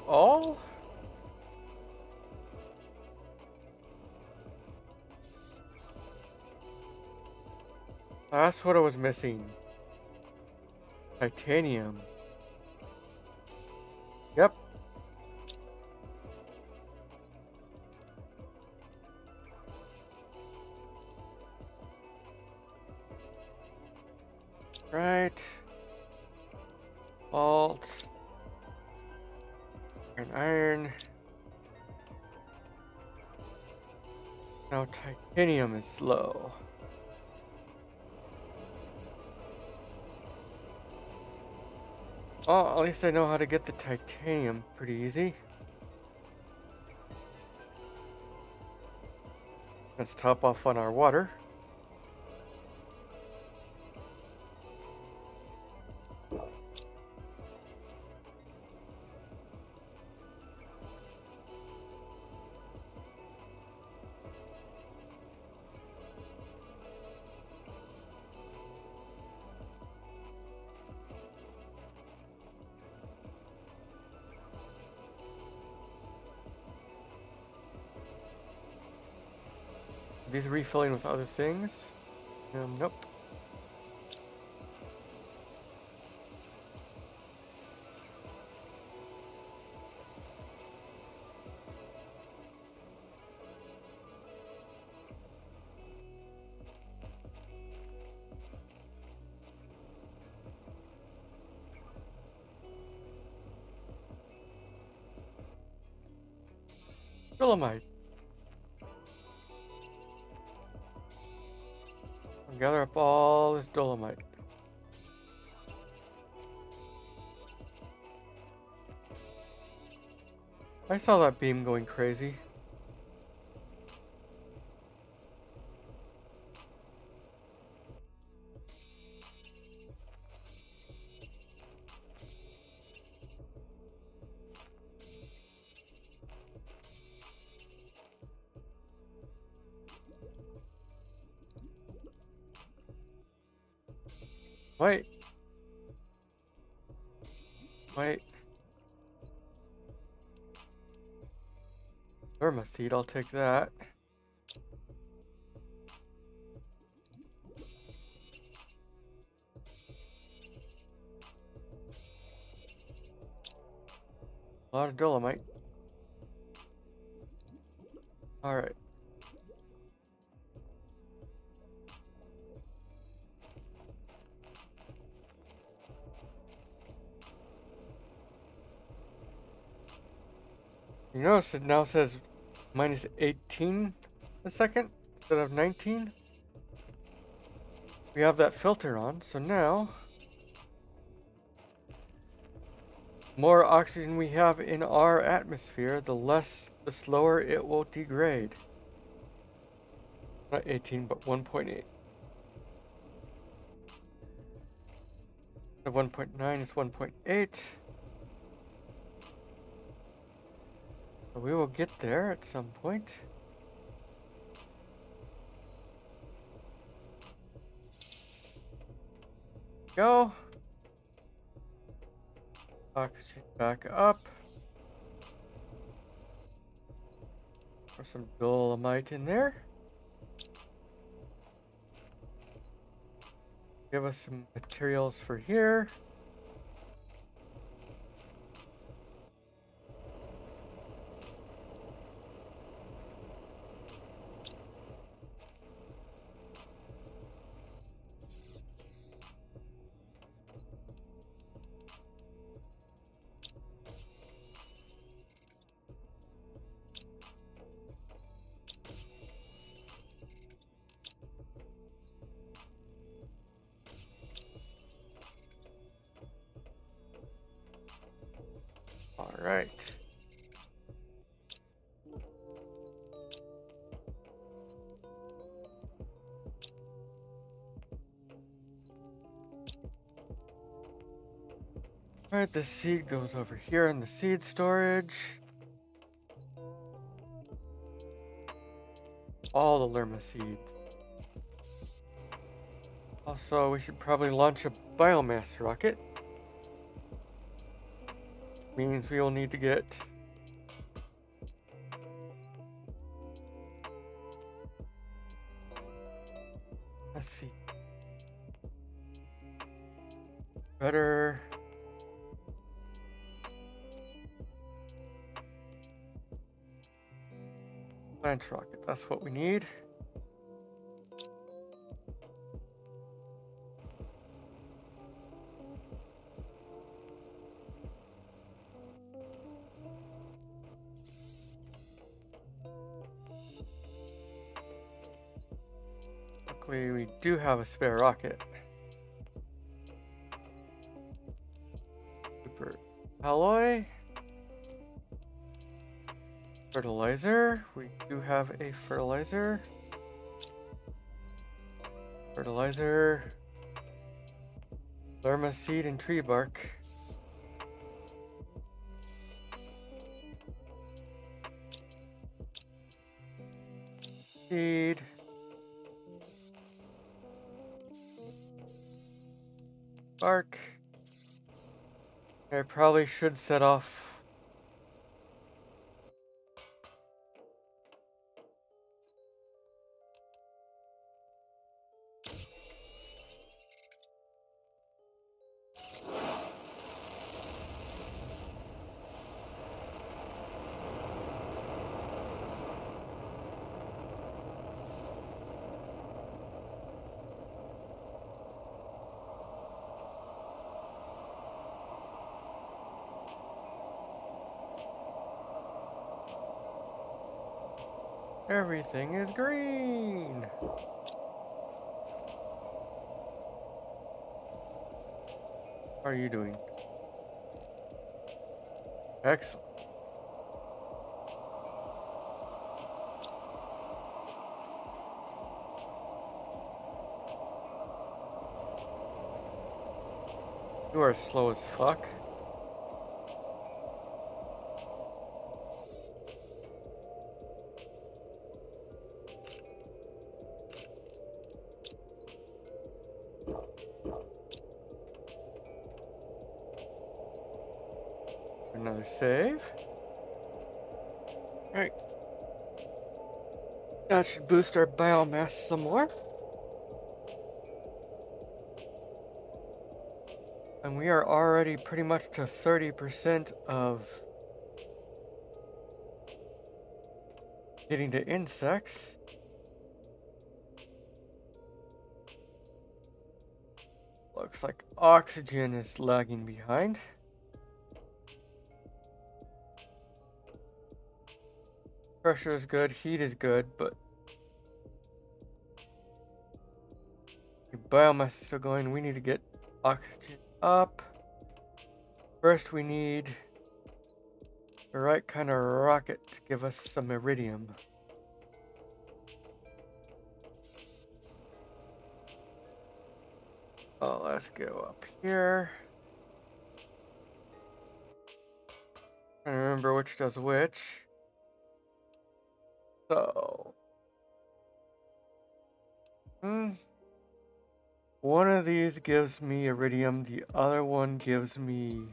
All? That's what I was missing. Titanium. Yep. Right. Vault. And iron. Now titanium is low. Oh, at least I know how to get the titanium pretty easy. Let's top off on our water. these refilling with other things? Nope. Dolomite. I'll gather up all this dolomite. I saw that beam going crazy. Wait. Wait. Thermoseed, I'll take that. A lot of dolomite. Alright. You notice it now says minus 18 a second instead of 19. We have that filter on, so now more oxygen we have in our atmosphere, the slower it will degrade. Not 18, but 1.8. The 1.9 is 1.8. So we will get there at some point. Go. Oxygen back up. Pour some dolomite in there. Give us some materials for here. All right. All right, the seed goes over here in the seed storage. All the Lerma seeds. Also, we should probably launch a biomass rocket. Means we will need to get let's see. Better plant rocket, that's what we need. Luckily, we do have a spare rocket. Super alloy. Fertilizer. We do have a fertilizer. Fertilizer. Lerma seed and tree bark. Seed. Bark. I probably should set off Everything is green. How are you doing? Excellent. You are slow as fuck. Another save. Alright. That should boost our biomass some more. And we are already pretty much to 30% of getting to insects. Looks like oxygen is lagging behind. Pressure is good, heat is good, but your biomass is still going. We need to get oxygen up. First we need the right kind of rocket to give us some iridium. Oh, let's go up here. Trying to remember which does which. So, one of these gives me iridium, the other one gives me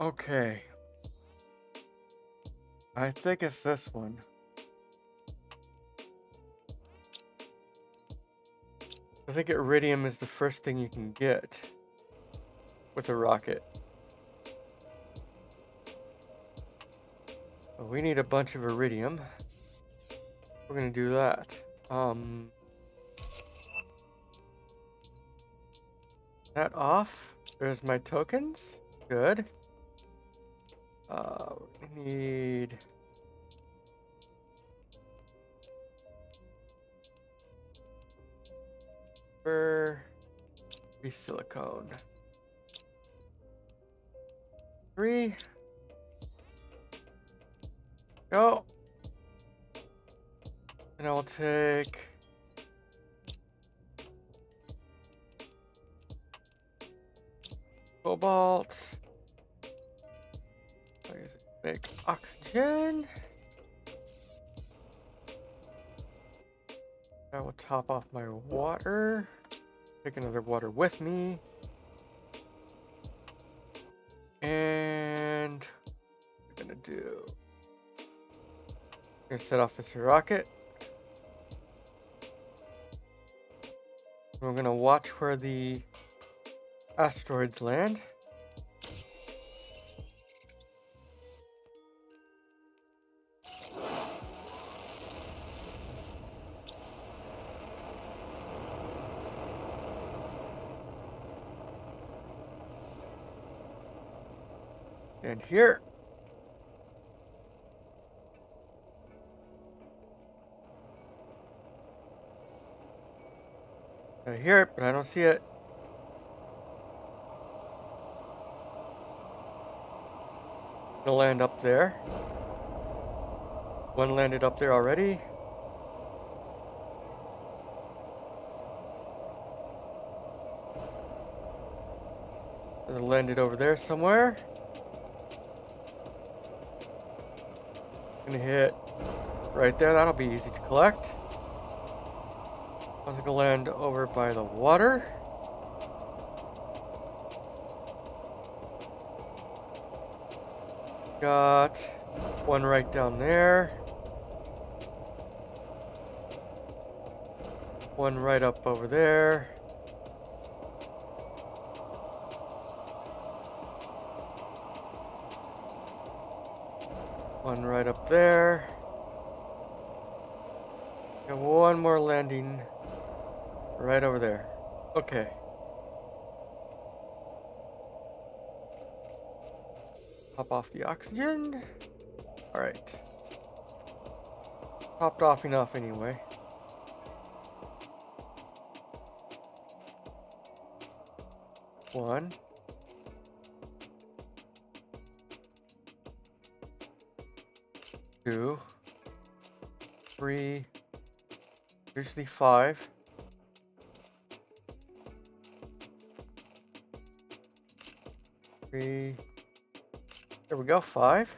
okay. I think it's this one. I think iridium is the first thing you can get with a rocket. But we need a bunch of iridium. We're gonna do that. That off. There's my tokens. Good. We need be silicone. 3. Go. And I'll take cobalt. Make oxygen. I will top off my water. Take another water with me. And what we're gonna do. I'm gonna set off this rocket. We're gonna watch where the asteroids land. And here. I hear it, but I don't see it. It'll land up there. One landed up there already. It landed over there somewhere. Gonna hit right there. That'll be easy to collect. One's gonna land over by the water. Got one right down there. One right up over there. One right up there. And one more landing right over there. Okay. Pop off the oxygen. Alright. Popped off enough anyway. One. Two. Three. Usually 5. Three. There we go, 5.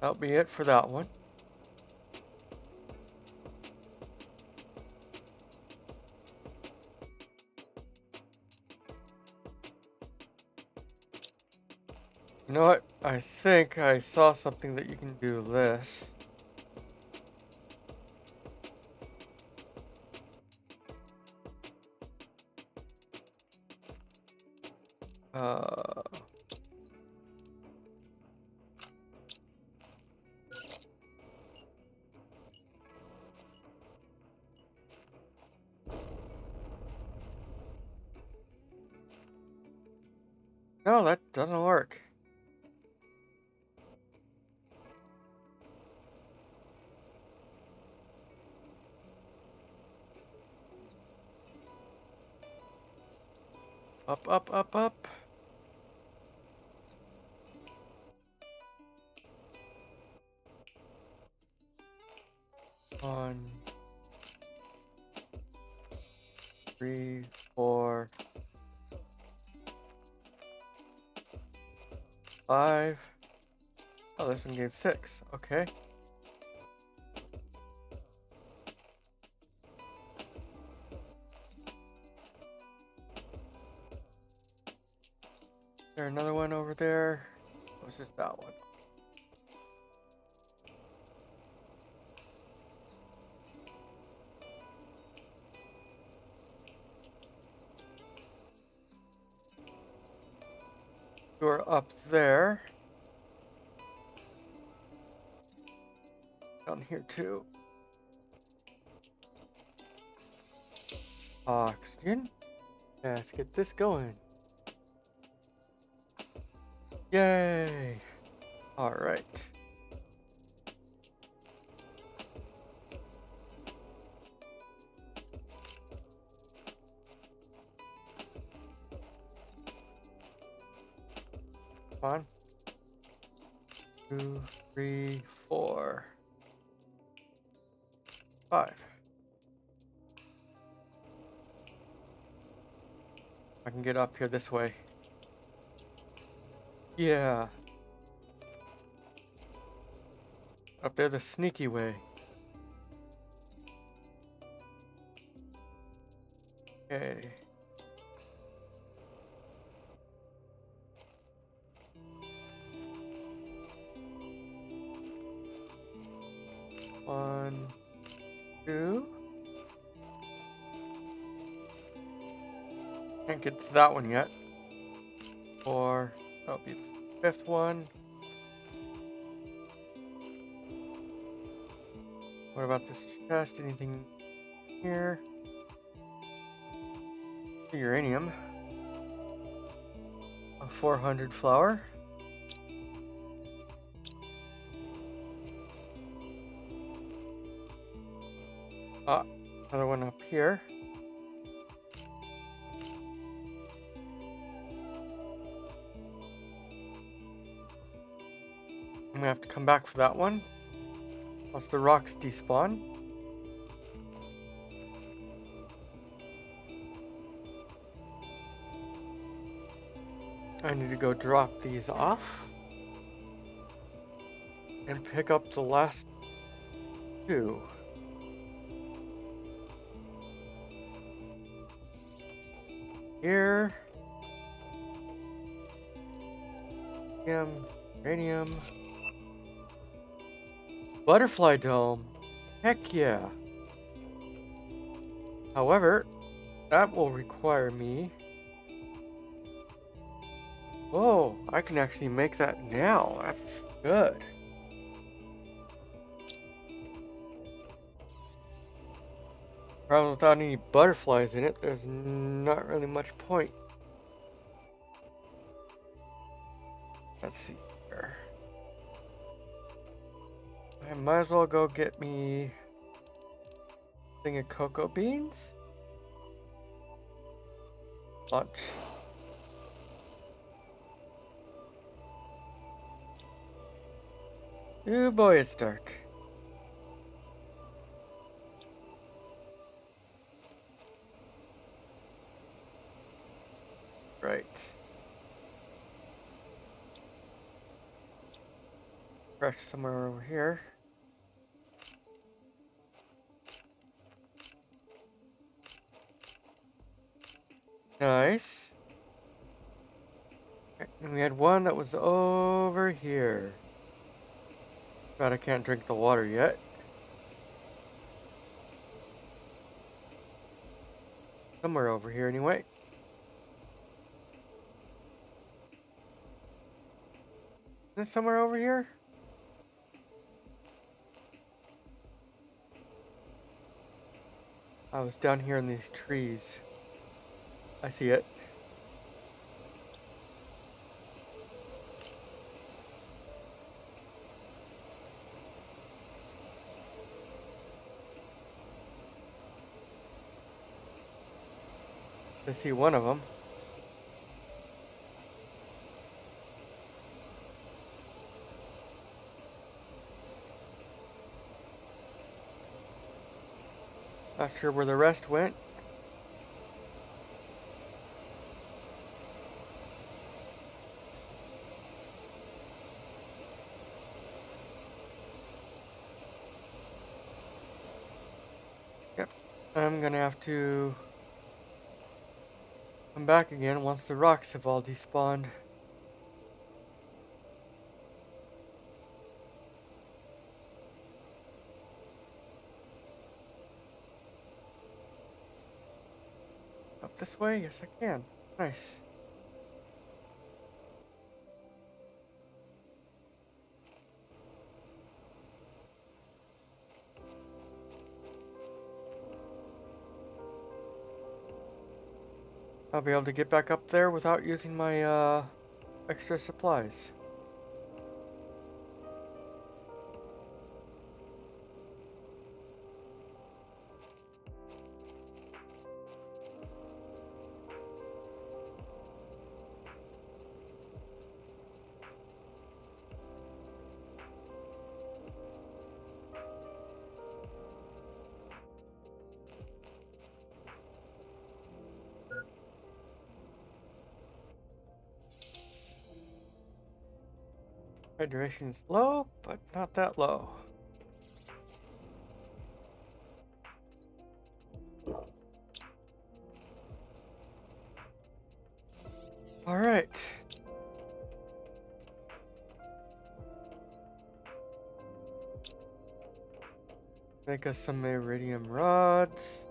That'll be it for that one. You know what? I think I saw something that you can do this. No, that doesn't work. Up, up, up, up. One, 3, 4, 5. Oh, this one gave 6. Okay. Is there another one over there? Or was just that one? You're up there. Down here too. Oxygen. Yeah, let's get this going. Yay! Alright. Come on. 2, 3, 4, 5. I can get up here this way. Yeah. Up there the sneaky way. Okay. One, 2. Can't get to that one yet. 4. That'll be the 5th one. What about this chest? Anything here? Uranium. A 400 flower. Ah, another one up here. I'm gonna have to come back for that one. Once the rocks despawn. I need to go drop these off. And pick up the last 2. Here. Uranium. Butterfly dome. Heck yeah. However, that will require me Oh, I can actually make that now. That's good. Problem without any butterflies in it, there's not really much point. Let's see here. I might as well go get me a thing of cocoa beans. Lunch. Oh boy, it's dark. Right. Fresh somewhere over here. Nice. And we had one that was over here. But I can't drink the water yet. Somewhere over here anyway. Is it somewhere over here? I was down here in these trees. I see it. I see one of them. Not sure where the rest went. Yep. I'm gonna have to come back again once the rocks have all despawned. Up this way? Yes, I can. Nice. I'll be able to get back up there without using my extra supplies. Hydration is low, but not that low. Alright. Make us some iridium rods.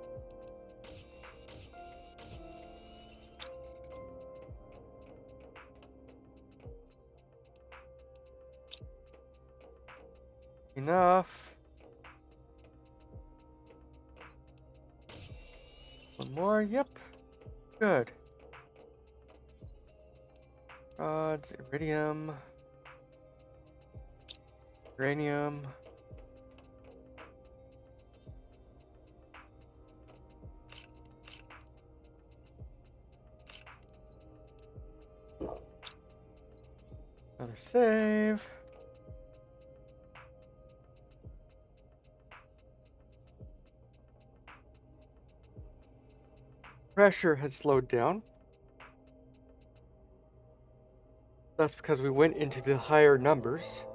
Enough. One more, yep. Good. Rods, iridium, uranium. Another save. Pressure has slowed down. That's because we went into the higher numbers.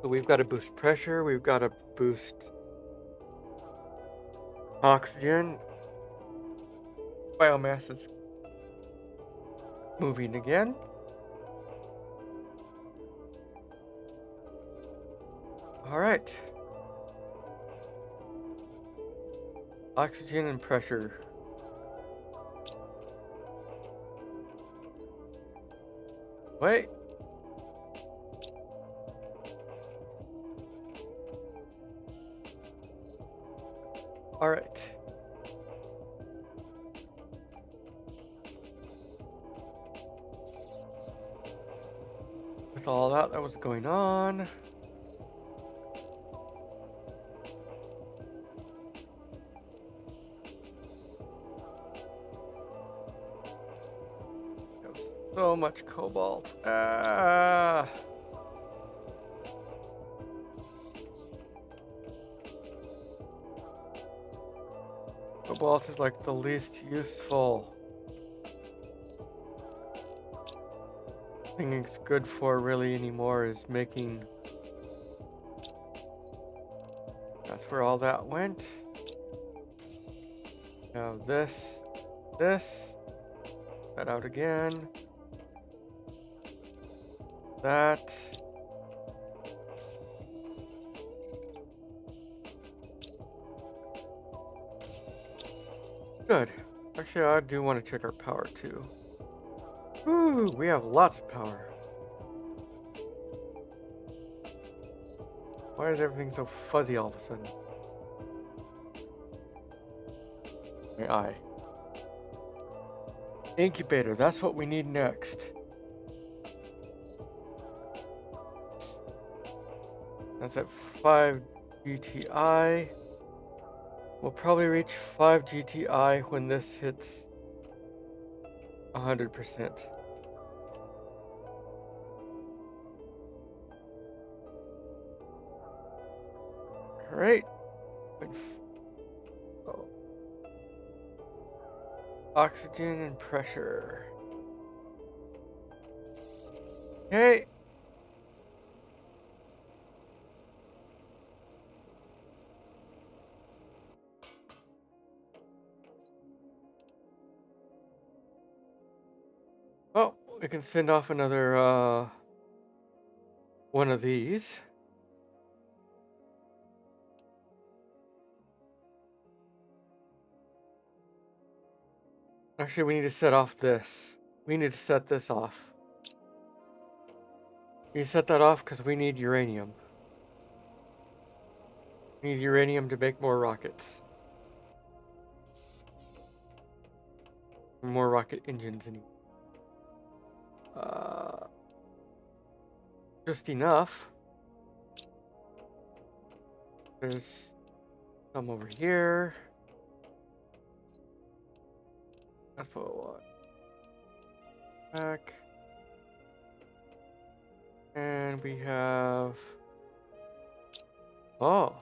So we've got to boost pressure, we've got to boost oxygen. Biomass is moving again. All right. Oxygen and pressure. Wait. All right. With all that was going on, there was so much cobalt. Ah. Cobalt is like the least useful thing it's good for really anymore is making. That's where all that went. Now this, that out again. That. Good. Actually, I do want to check our power too. Woo, we have lots of power. Why is everything so fuzzy all of a sudden? My eye. Incubator, that's what we need next. That's at 5 GTI. We'll probably reach 5 GTI when this hits 100%. Alright. Oh. Oxygen and pressure. Okay. Well, we can send off another one of these. Actually, we need to set off this. We need to set this off. We need to set that off because we need uranium. We need uranium to make more rockets. More rocket engines anyway. Just enough. There's some over here. That's what I want. Back. And we have... Oh.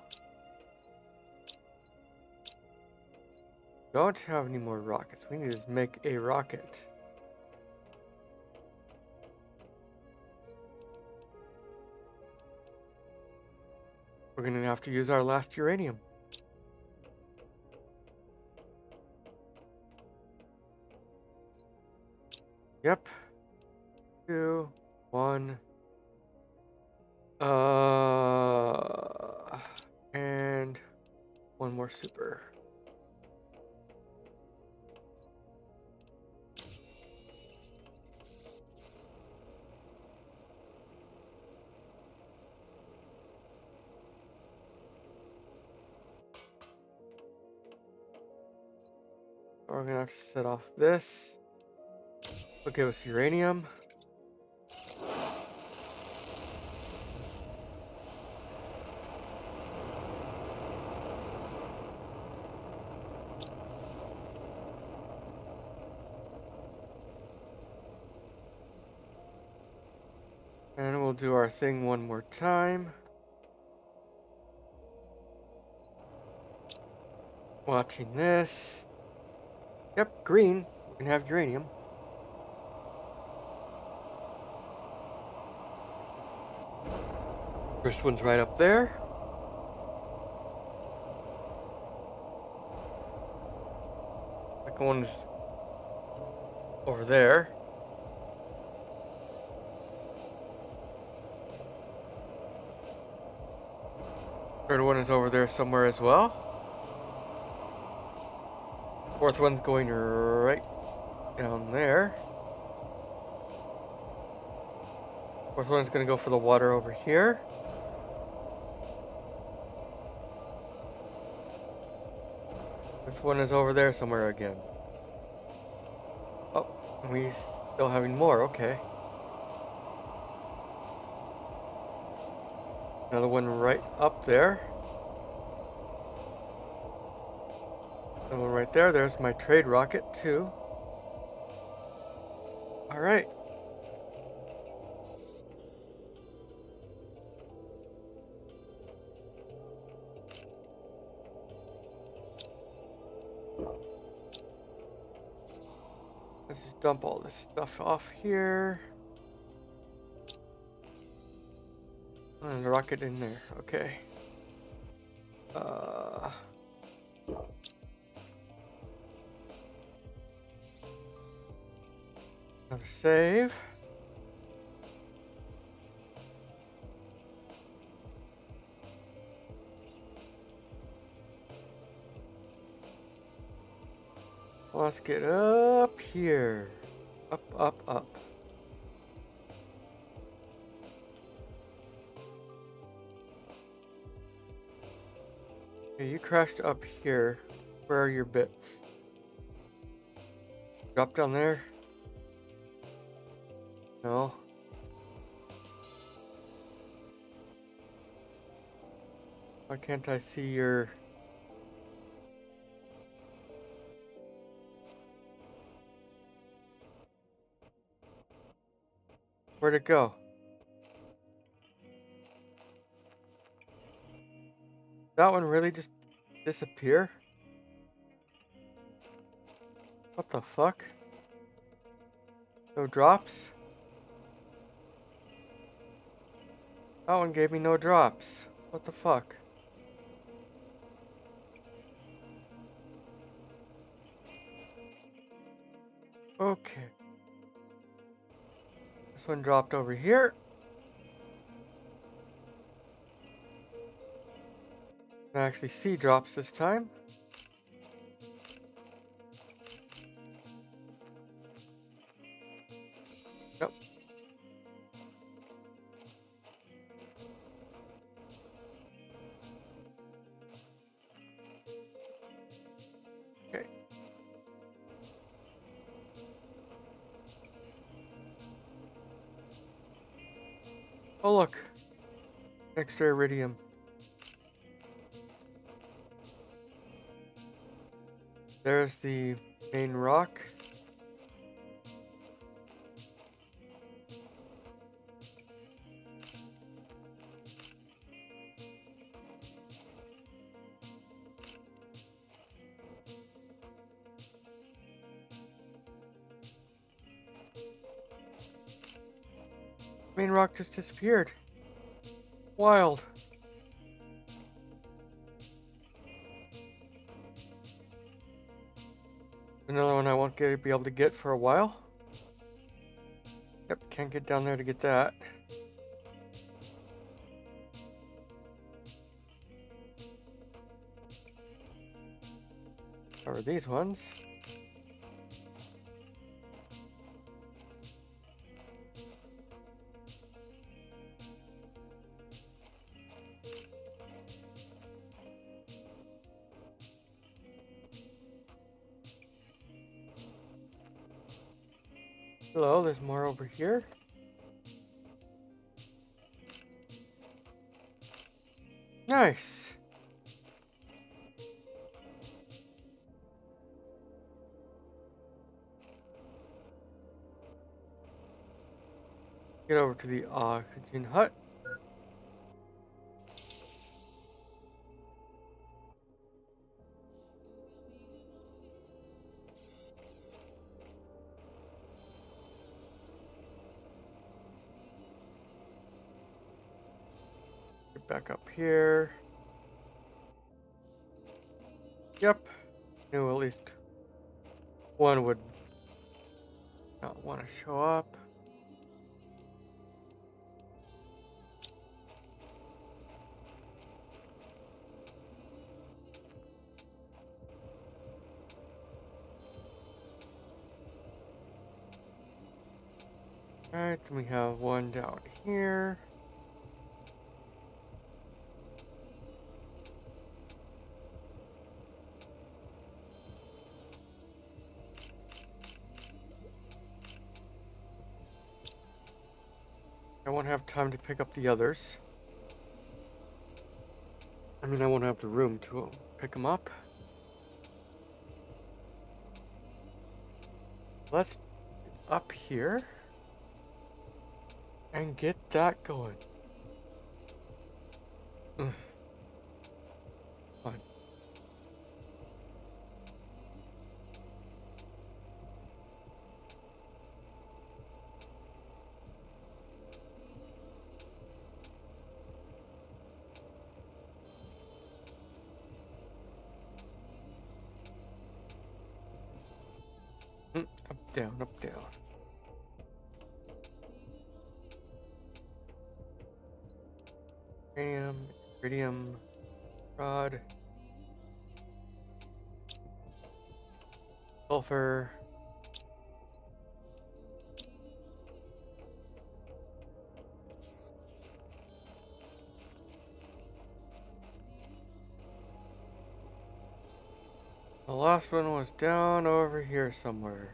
Don't have any more rockets. We need to make a rocket. We're gonna have to use our last uranium. Yep. 2, 1. And one more super. We're gonna have to set off this. Will give us uranium. And we'll do our thing one more time. Watching this. Yep, green. We can have uranium. First one's right up there. Second one's over there. Third one is over there somewhere as well. Fourth one's going right down there. Fourth one's gonna go for the water over here. This one is over there somewhere again. Oh, and we still having more, okay. Another one right up there. Another one right there. There's my trade rocket too. Alright. Let's just dump all this stuff off here. And the rocket in there, okay. Another save. Let's get up here. Up, up, up. Okay, you crashed up here. Where are your bits? Drop down there? No. Why can't I see your... Where'd it go? That one really just disappear? What the fuck? No drops? That one gave me no drops. What the fuck? Okay. This one dropped over here. I actually see drops this time. Yep. Okay. Oh look. Extra iridium. There's the main rock. Main rock just disappeared. Wild. Another one I won't be able to get for a while. Yep, can't get down there to get that. How are these ones? Hello, there's more over here. Nice. Get over to the oxygen hut. Get back up here. Yep. Knew at least one would not want to show up. Alright, then we have one down here. I won't have time to pick up the others. I mean, I won't have the room to pick them up. Let's get up here and get that going. Ugh. Fine. Up, down, up, down. Iridium, rod, sulfur. The last one was down over here somewhere.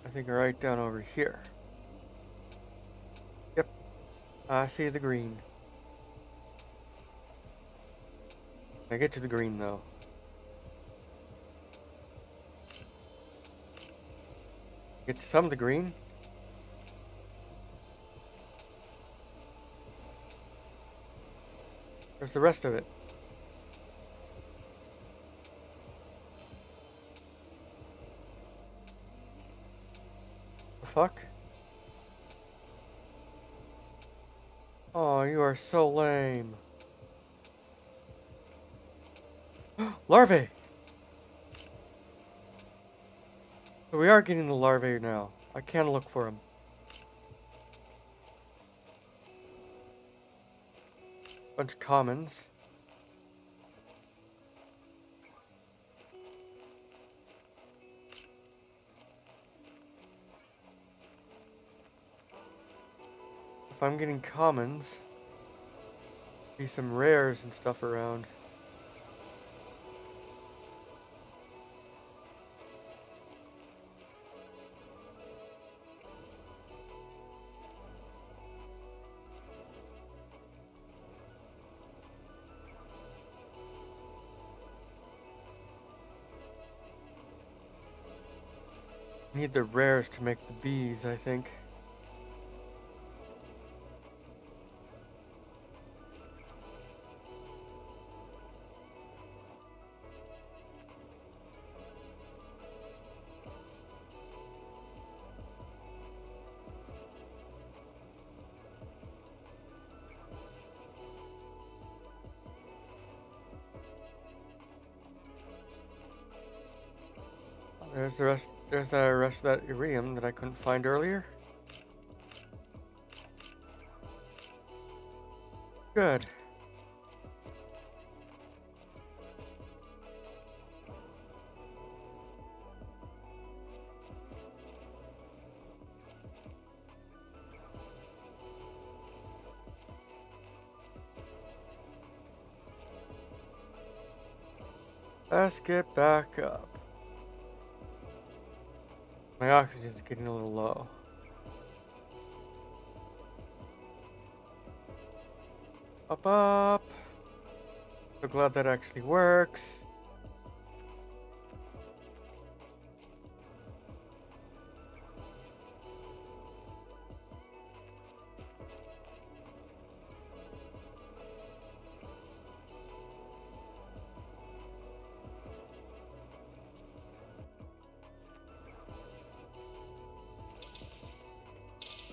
I think right down over here. Yep, I see the green. I get to the green though. Get to some of the green. Where's the rest of it? The fuck? Oh, you are so lame. Larvae! So we are getting the larvae now. I can look for them. Bunch of commons. If I'm getting commons, be some rares and stuff around. Need the rares to make the bees, I think. There's the rest. There's the rest of that iridium that I couldn't find earlier. Good. Let's get back up. My oxygen's getting a little low. Up, up. So glad that actually works.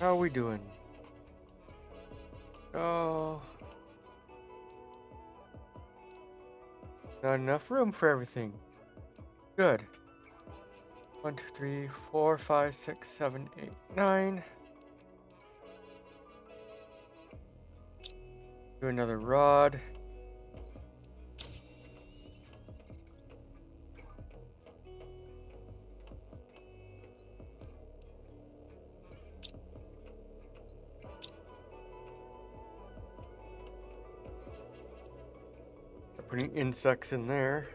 How are we doing? Oh. Not enough room for everything. Good. 1, 2, 3, 4, 5, 6, 7, 8, 9. Do another rod. putting insects in there.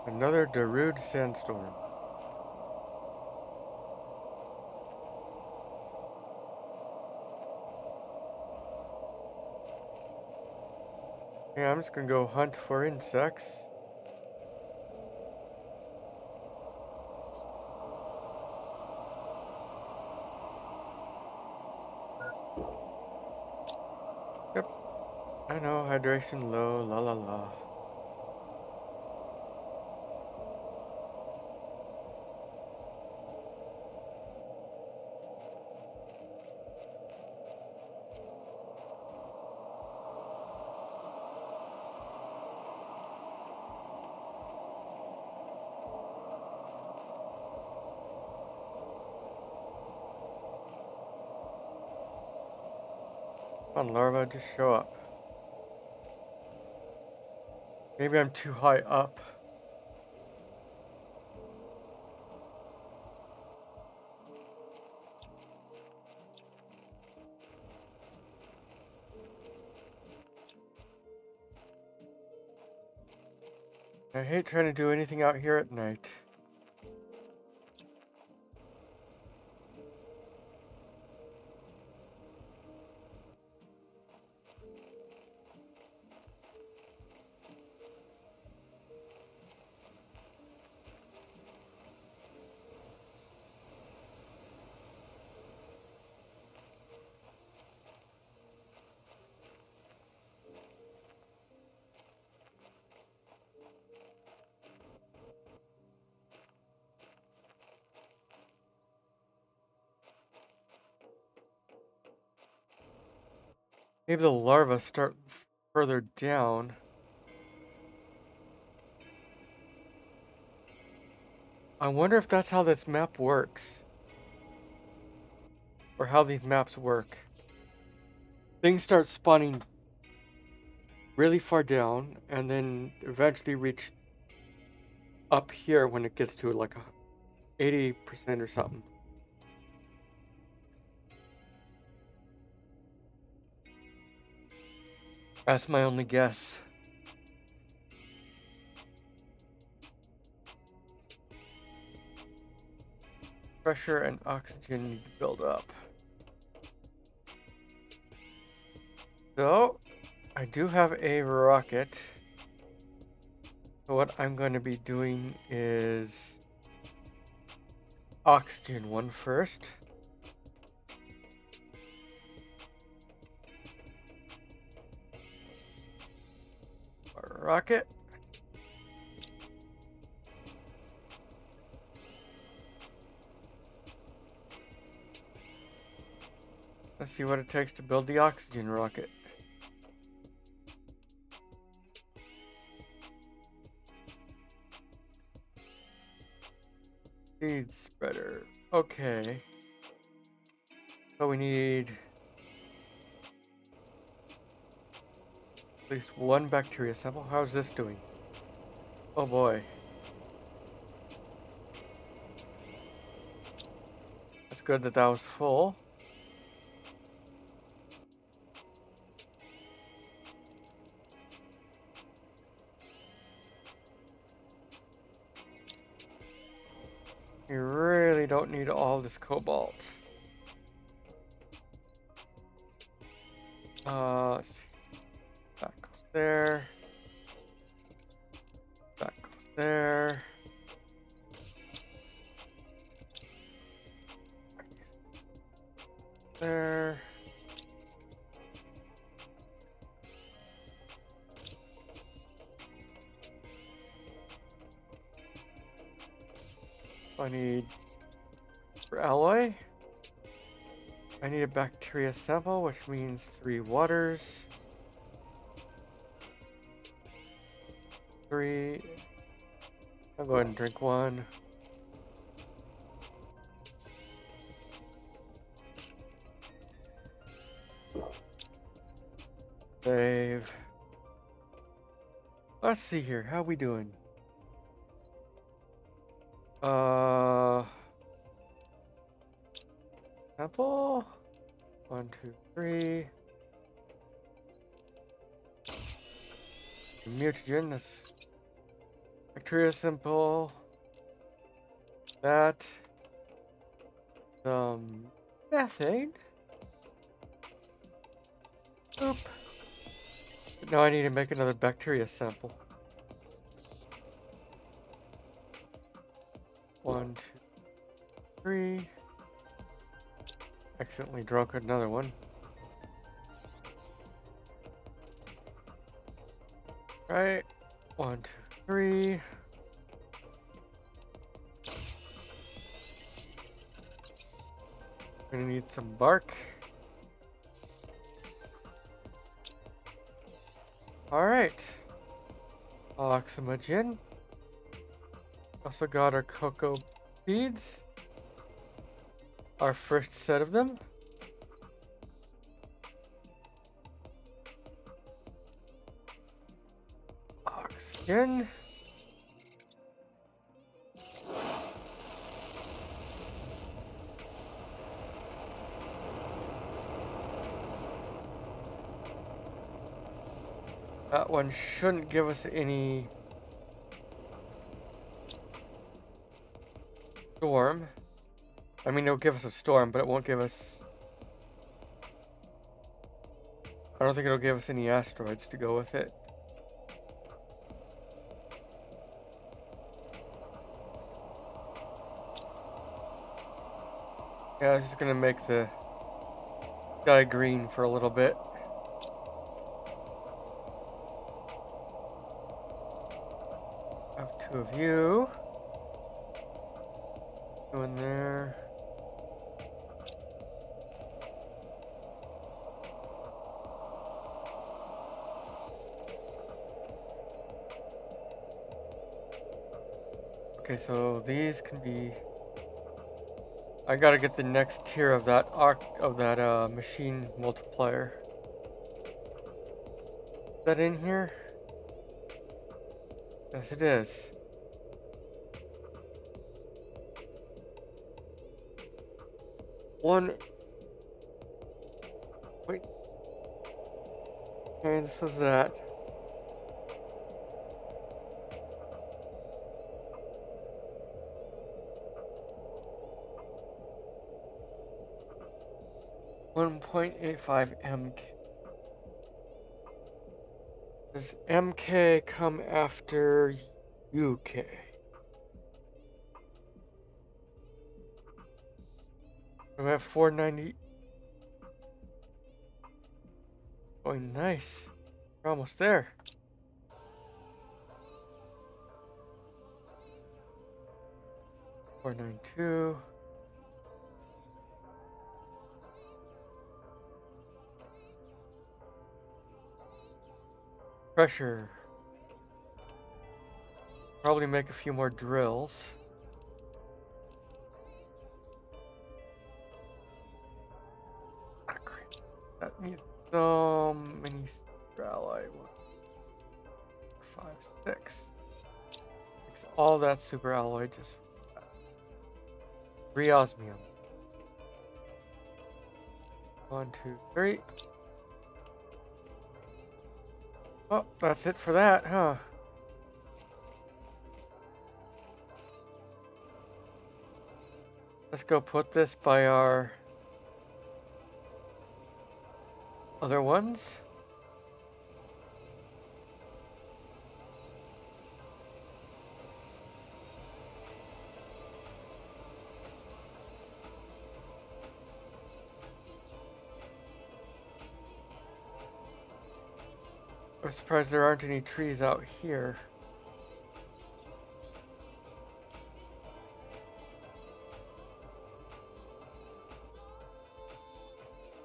Another Darude sandstorm. Yeah, I'm just gonna go hunt for insects. Yep, I know, hydration low, la la la. Come on, larva, just show up. Maybe I'm too high up. I hate trying to do anything out here at night. Maybe the larvae start further down. I wonder if that's how this map works. Or how these maps work. Things start spawning really far down and then eventually reach up here when it gets to like 80% or something. That's my only guess. Pressure and oxygen need to build up. So, I do have a rocket. So what I'm going to be doing is oxygen one first. Rocket. Let's see what it takes to build the oxygen rocket. Seed spreader. Okay. So we need at least one bacteria sample. How's this doing? Oh boy. That's good that that was full. You really don't need all this cobalt. Let's see. That goes there. That goes there. There. I need for alloy. I need a bacteria sample, which means 3 waters. 3. I'll go ahead and drink 1. Save. Let's see here. How we doing? sample. 1, 2, 3. Mutagen, that's bacteria sample. That. Methane. Oop. But now I need to make another bacteria sample. 1, 2, 3. Accidentally drunk another one. Right. 1, 2, 3. Gonna need some bark. Alright. Oxymogen. Also got our cocoa seeds. Our first set of them. Oxygen. That one shouldn't give us any storm. I mean, it'll give us a storm, but it won't give us... I don't think it'll give us any asteroids to go with it. Yeah, I was just gonna make the sky green for a little bit. I have 2 of you. Go in there. Okay, so these can be... I gotta get the next tier of that machine multiplier. Is that in here? Yes, it is. One. Wait. Okay, this is that. .85 MK. Does MK come after UK? We have 490. Oh, nice. We're almost there. .492. Pressure. Probably make a few more drills. Ah, crap. That needs so many alloy. 5, 6. Fix all that super alloy just for that. 3 osmium. 1, 2, 3. Oh, that's it for that, huh? Let's go put this by our other ones. I'm surprised there aren't any trees out here.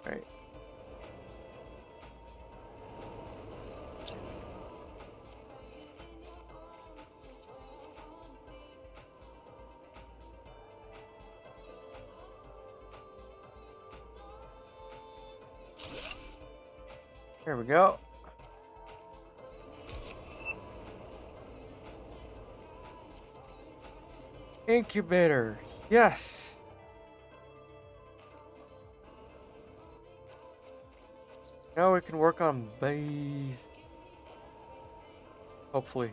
Right. Here we go. Incubator, yes. Now we can work on bees. Hopefully.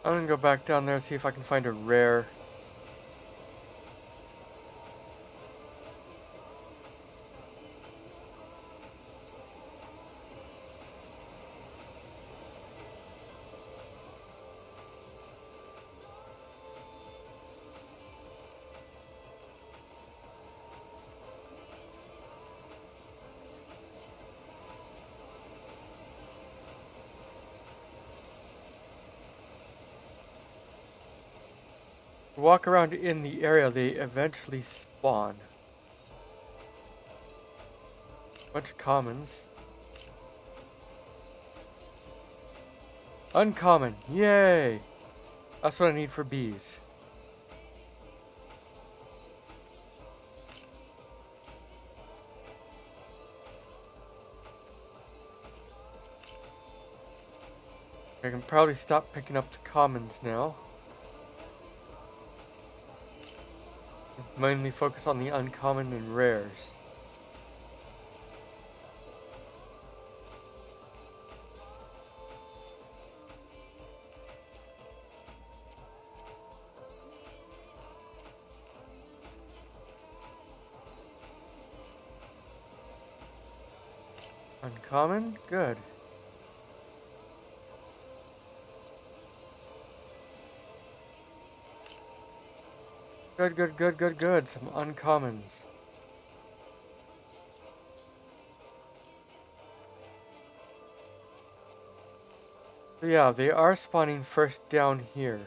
I'm gonna go back down there and see if I can find a rare. Walk around in the area, they eventually spawn. Bunch of commons. Uncommon, yay! That's what I need for bees. I can probably stop picking up the commons now. Mainly focus on the uncommon and rares. Uncommon? Good. Good, good, good, good, good. Some uncommons. So yeah, they are spawning first down here.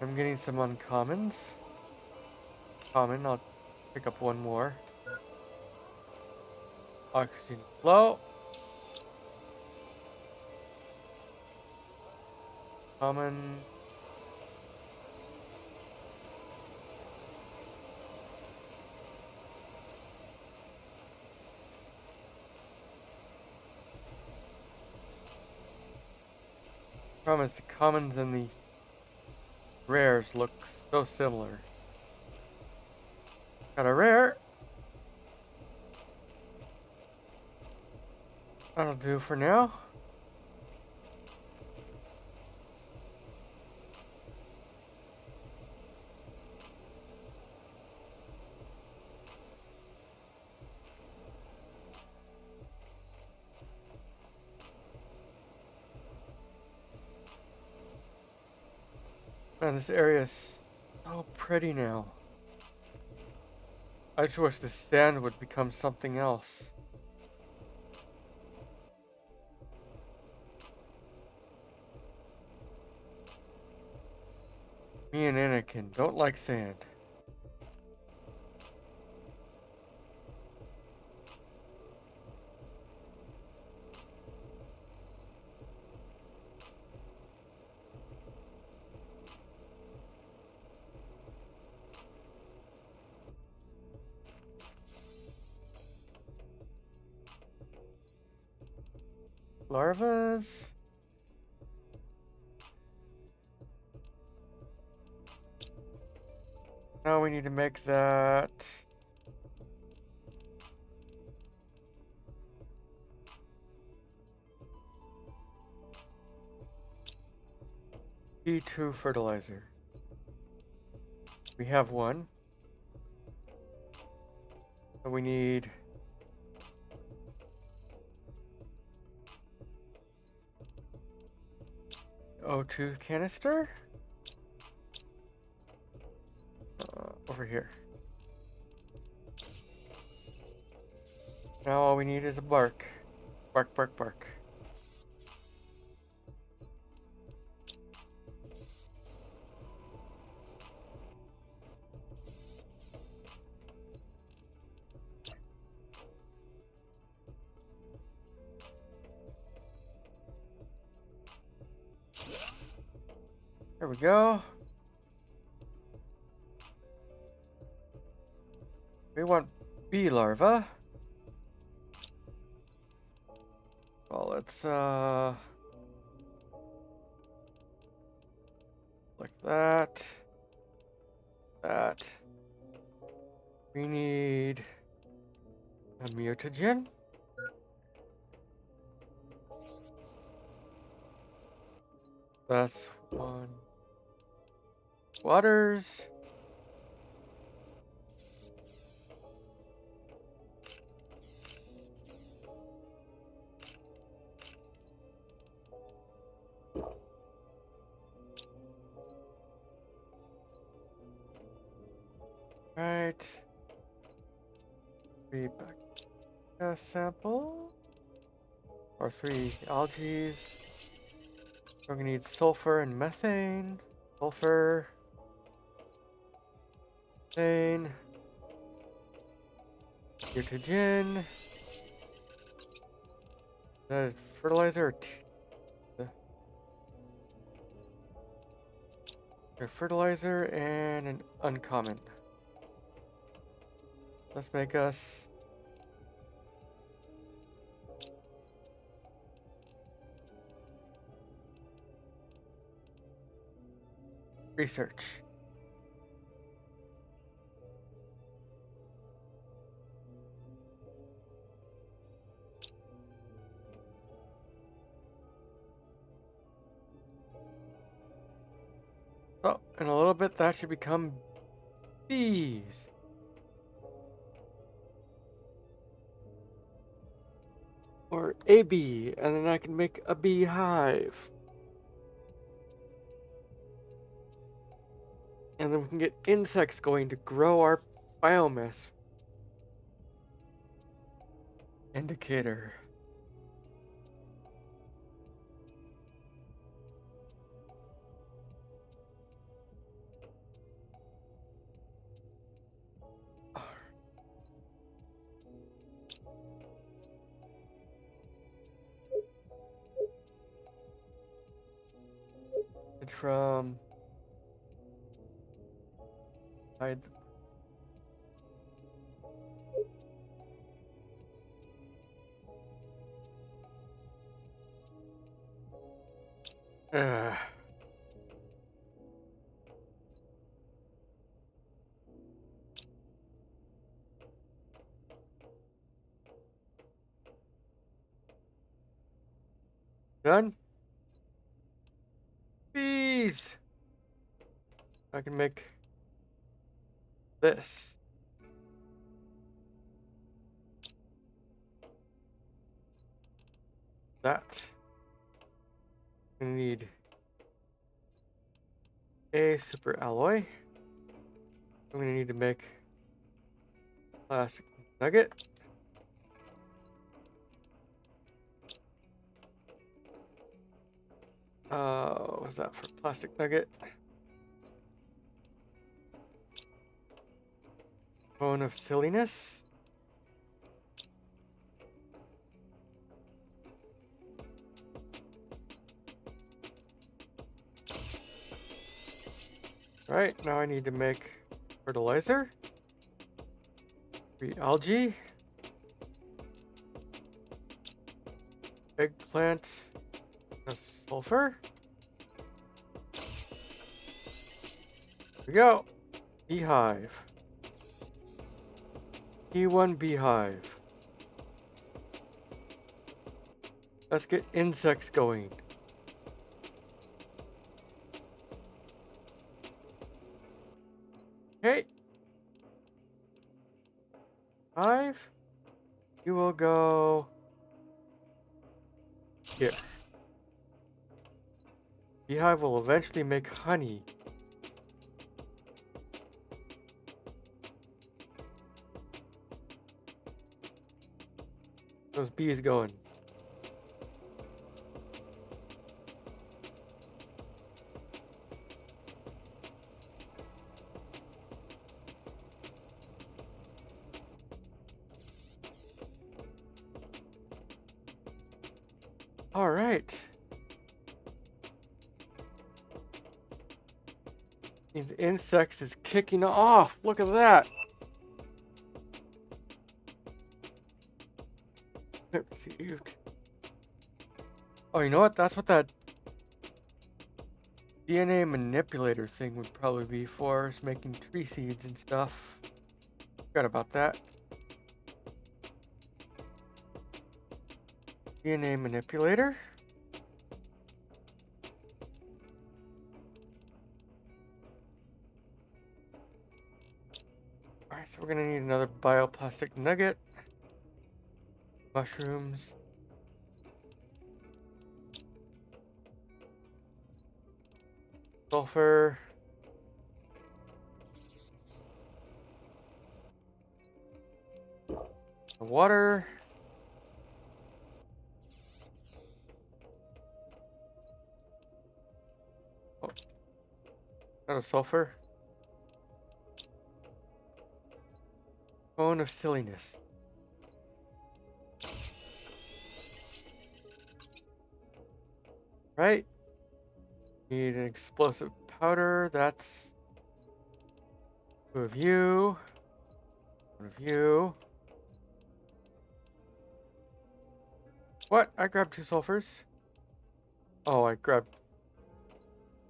I'm getting some uncommons. Common, I'll pick up one more. Oxygen low. Common. Problem is the commons and the rares look so similar. Got a rare. That'll do for now. Man, this area is so pretty now. I just wish the sand would become something else. Me and Anakin don't like sand. Larvas? Now we need to make that B2 fertilizer. We have one. So we need O2 canister. Over here. Now all we need is a bark. Bark, bark, bark. There we go. We want bee larva. Well, let's like that. That. We need a mutagen. That's one. Waters. Right. 3 bacteria sample. Or 3 algae. We're gonna need sulfur and methane. Sulfur. Methane. Mutagen. Is that fertilizer or a fertilizer and an uncommon. Let's make us research. Oh, in a little bit that should become bees. Or a bee, and then I can make a beehive. And then we can get insects going to grow our biomass. Indicator. From hide done. Bees. I can make this. That. We need a super alloy. I'm gonna need to make plastic nugget. What was that for plastic nugget? Bone of silliness. Right, now I need to make fertilizer. 3 algae. Eggplant. Sulfur. Here we go. Beehive. E1 beehive. Let's get insects going. Okay. Hive. You will go here. Beehive will eventually make honey. Those bees going. All right. These insects is kicking off. Look at that. Received. Oh, you know what? That's what that DNA manipulator thing would probably be for, is making tree seeds and stuff. Forgot about that. DNA manipulator? Alright, so we're gonna need another bioplastic nugget. Mushrooms. Sulfur. Water. Oh, not a sulfur. Cone of silliness. Right? Need an explosive powder. That's 2 of you. 1 of you. What? I grabbed 2 sulfurs. Oh, I grabbed.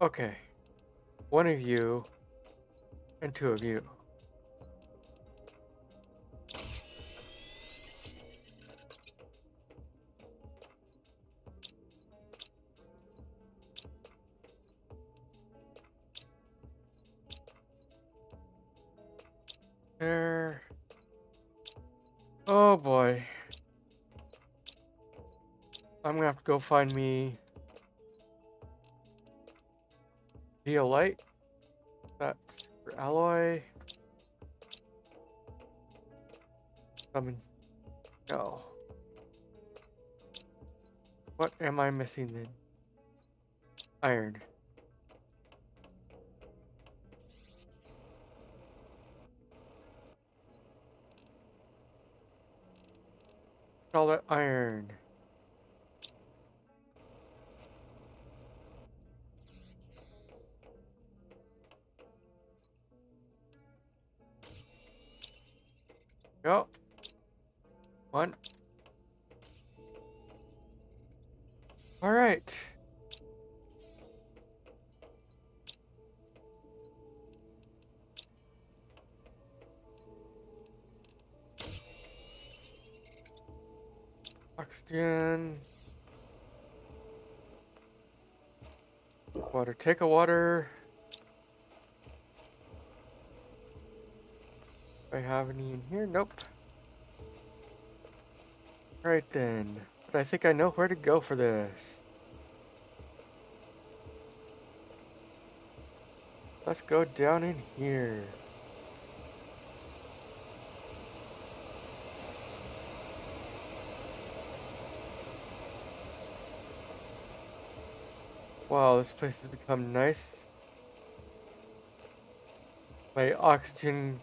Okay. 1 of you and 2 of you. There. Oh boy. I'm gonna have to go find me zeolite. That's for alloy. Summon. No. What am I missing then? Iron. All that iron. Go. 1. All right. Oxygen. Water. Take a water. Do I have any in here? Nope. Alright then. But I think I know where to go for this. Let's go down in here. Wow, this place has become nice. My oxygen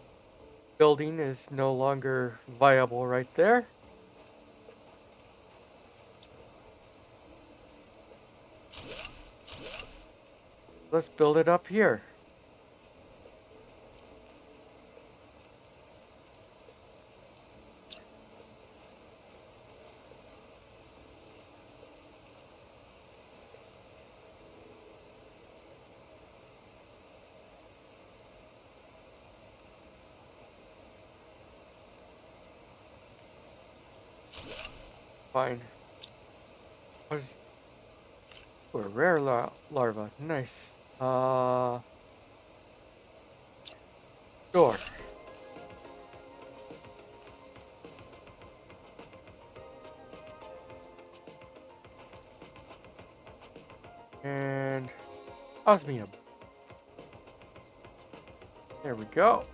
building is no longer viable right there. Let's build it up here. Fine. What's a rare larva? Nice. Door. And osmium. There we go.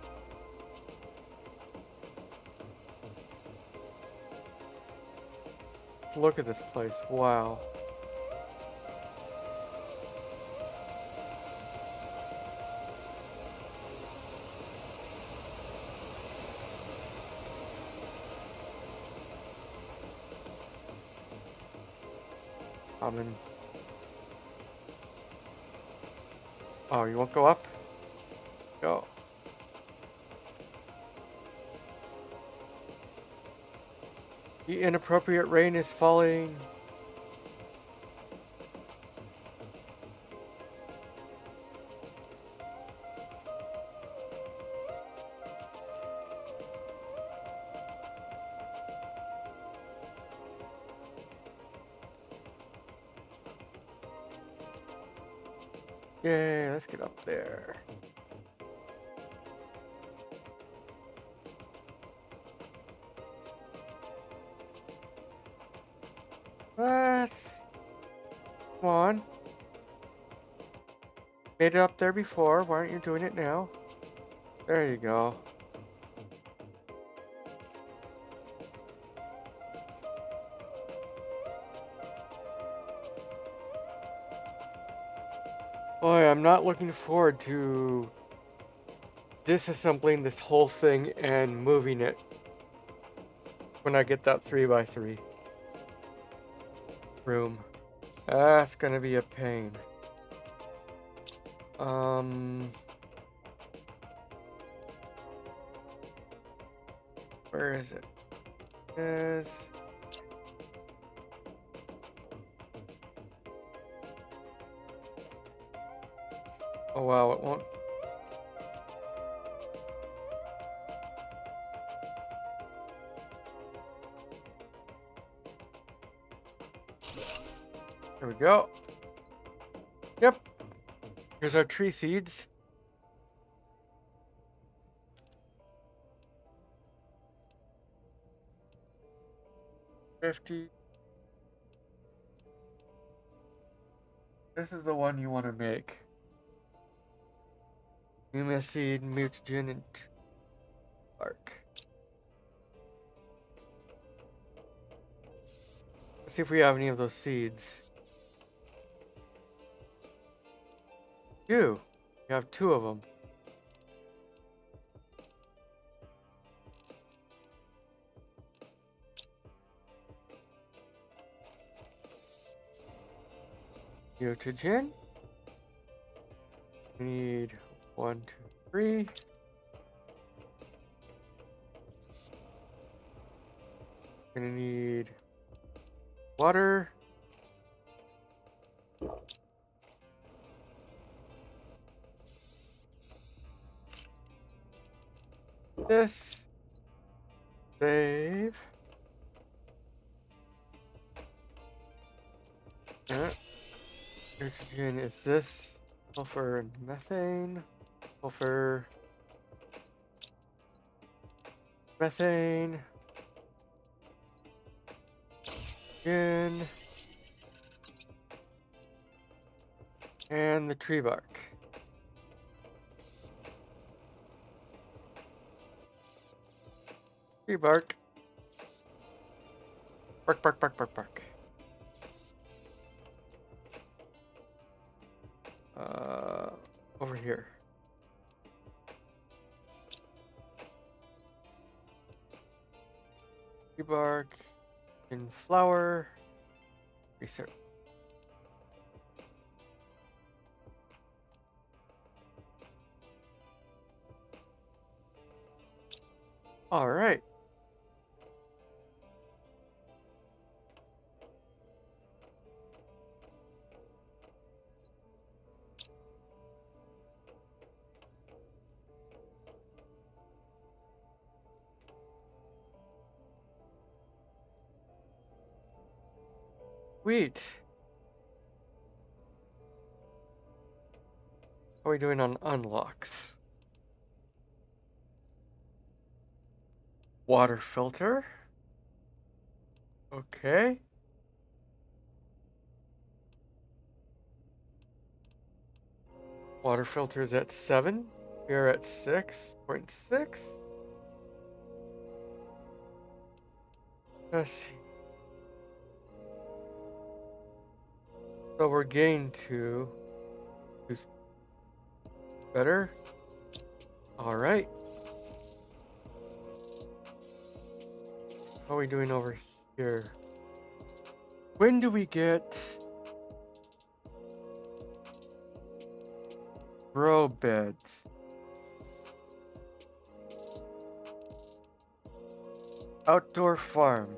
Look at this place. Wow. Common. Oh, you won't go up? Go. The inappropriate rain is falling. Yay, let's get up there. Let's... Come on. Made it up there before. Why aren't you doing it now? There you go. Boy, I'm not looking forward to disassembling this whole thing and moving it when I get that 3x3 room. That's gonna be a pain. Where is it? Oh wow, it won't. There we go. Yep. Here's our tree seeds. $50. This is the one you want to make. Humus seed, mutagen, and bark. Let's see if we have any of those seeds. You have 2 of them. Mutagen. We need 1, 2, 3. Gonna need water. This. Save. Nitrogen is this. Sulfur and methane. Sulfur. Methane. Gin. And the tree bark. Tree bark. Bark, bark, bark, bark, bark. Over here. Tree bark. In flower. Research. All right. Sweet. How are we doing on unlocks? Water filter. Okay. Water filter is at 7. We are at 6.6. Let's see. So we're getting to who's better. All right. How are we doing over here? When do we get grow beds? Outdoor farm.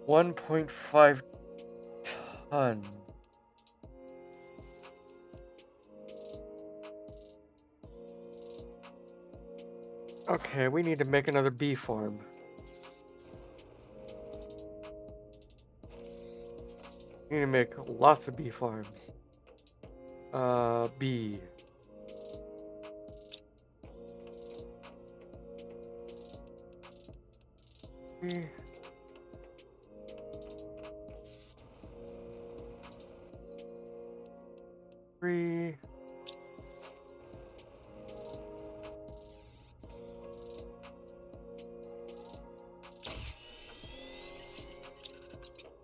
$1.5 ton. Okay, we need to make another bee farm. Need to make lots of bee farms. Bee. Bee. Three.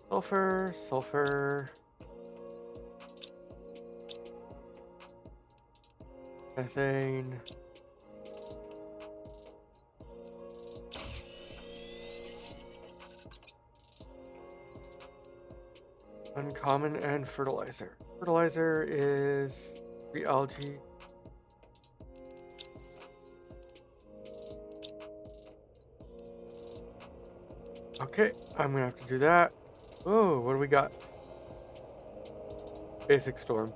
Sulfur, sulfur. Methane. Uncommon and fertilizer. Fertilizer is the algae. Okay, I'm gonna have to do that. Oh, what do we got? Basic storm.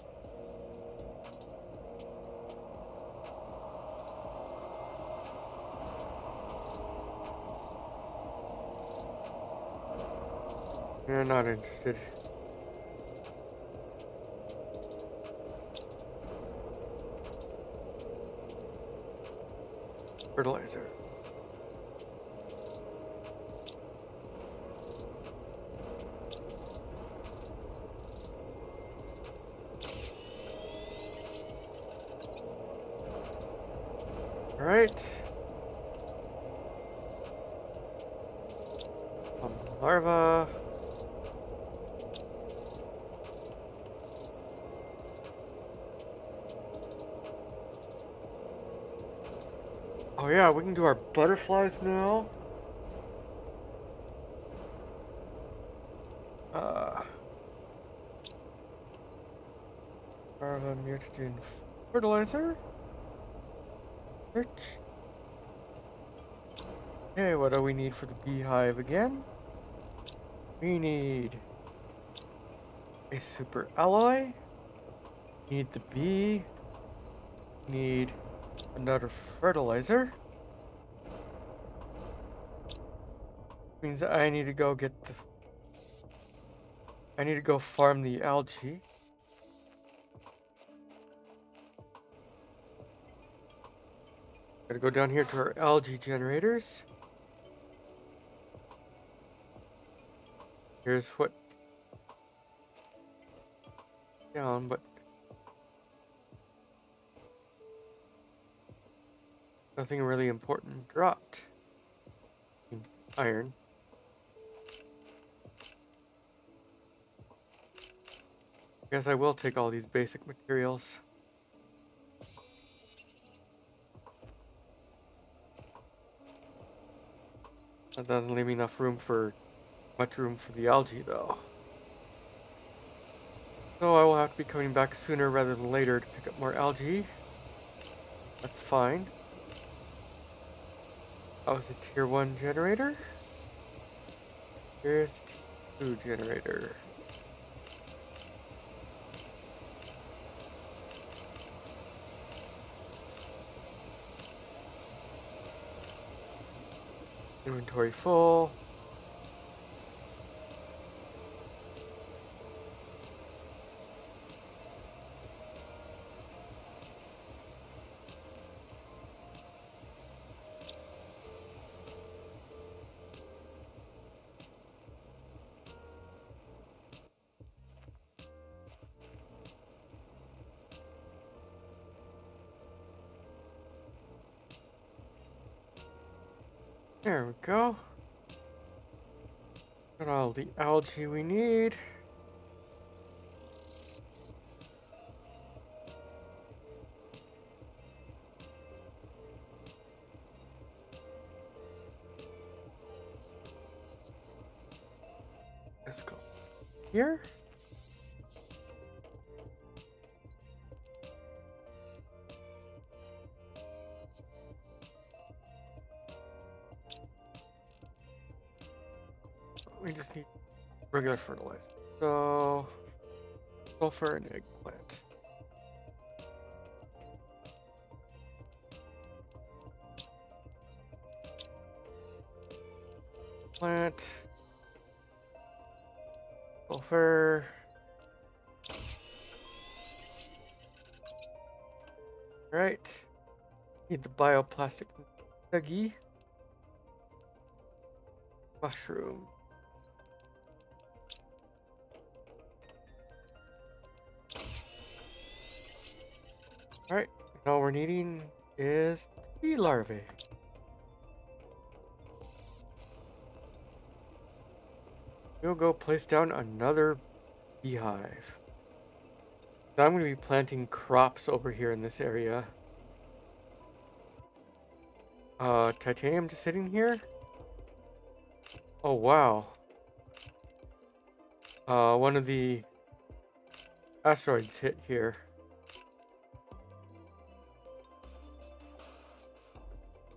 Yeah, not interested. Fertilizer. All right. Larva. Oh yeah, we can do our butterflies now. Larva mutagen fertilizer. Search. Okay, what do we need for the beehive again? We need a super alloy. Need the bee. Need another fertilizer. Means I need to go get the. I need to go farm the algae. Gotta go down here to our algae generators. Here's what down, but nothing really important dropped. Iron. I guess I will take all these basic materials. That doesn't leave me enough room for much room for the algae though. So I will have to be coming back sooner rather than later to pick up more algae. That's fine. That was a tier 1 generator. Here's the tier 2 generator. Inventory full. There we go. Got all the algae we need. Let's go here. We just need regular fertilizer. So, sulfur and eggplant. Plant. Sulfur. Right. Need the bioplastic nuggy. Mushroom. Alright, and all we're needing is bee larvae. We'll go place down another beehive. So I'm going to be planting crops over here in this area. Titanium just sitting here? Oh wow. One of the asteroids hit here.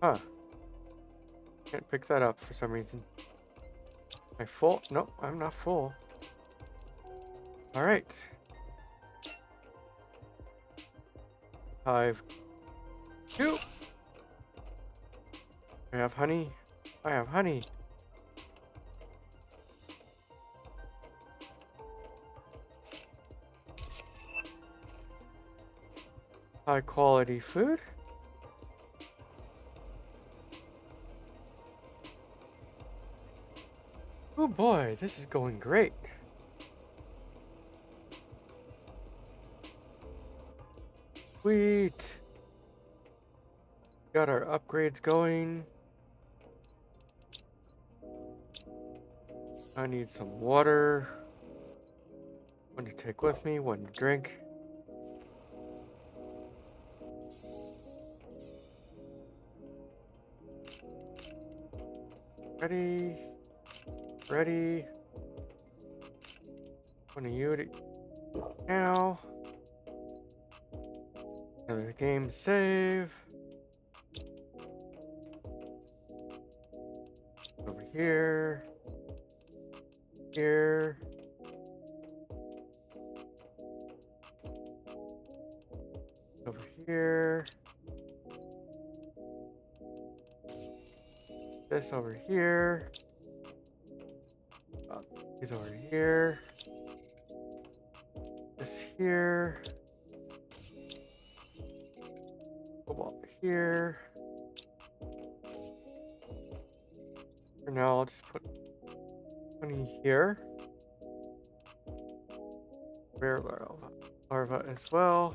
Huh. Can't pick that up for some reason. Am I full? Nope, I'm not full. Alright. Hive 2. I have honey. I have honey. High quality food. Oh boy, this is going great. Sweet. Got our upgrades going. I need some water. One to take with me, one to drink. Ready. Ready. One of you to now. Another game save. Over here. Here. Over here. This over here. These over here. This here. Cobalt here. For now, I'll just put honey here. Rare larva as well.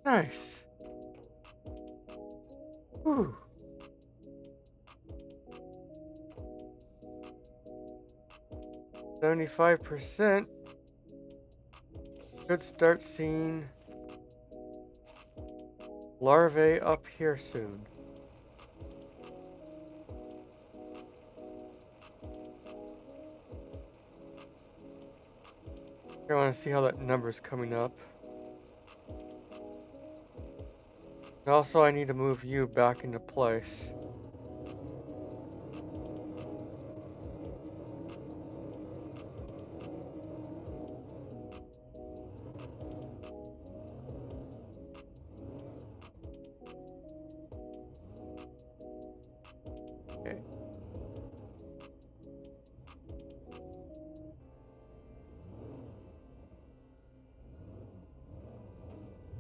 Nice. Whew. %. Should start seeing larvae up here soon. I want to see how that number's coming up. Also, I need to move you back into place. Okay.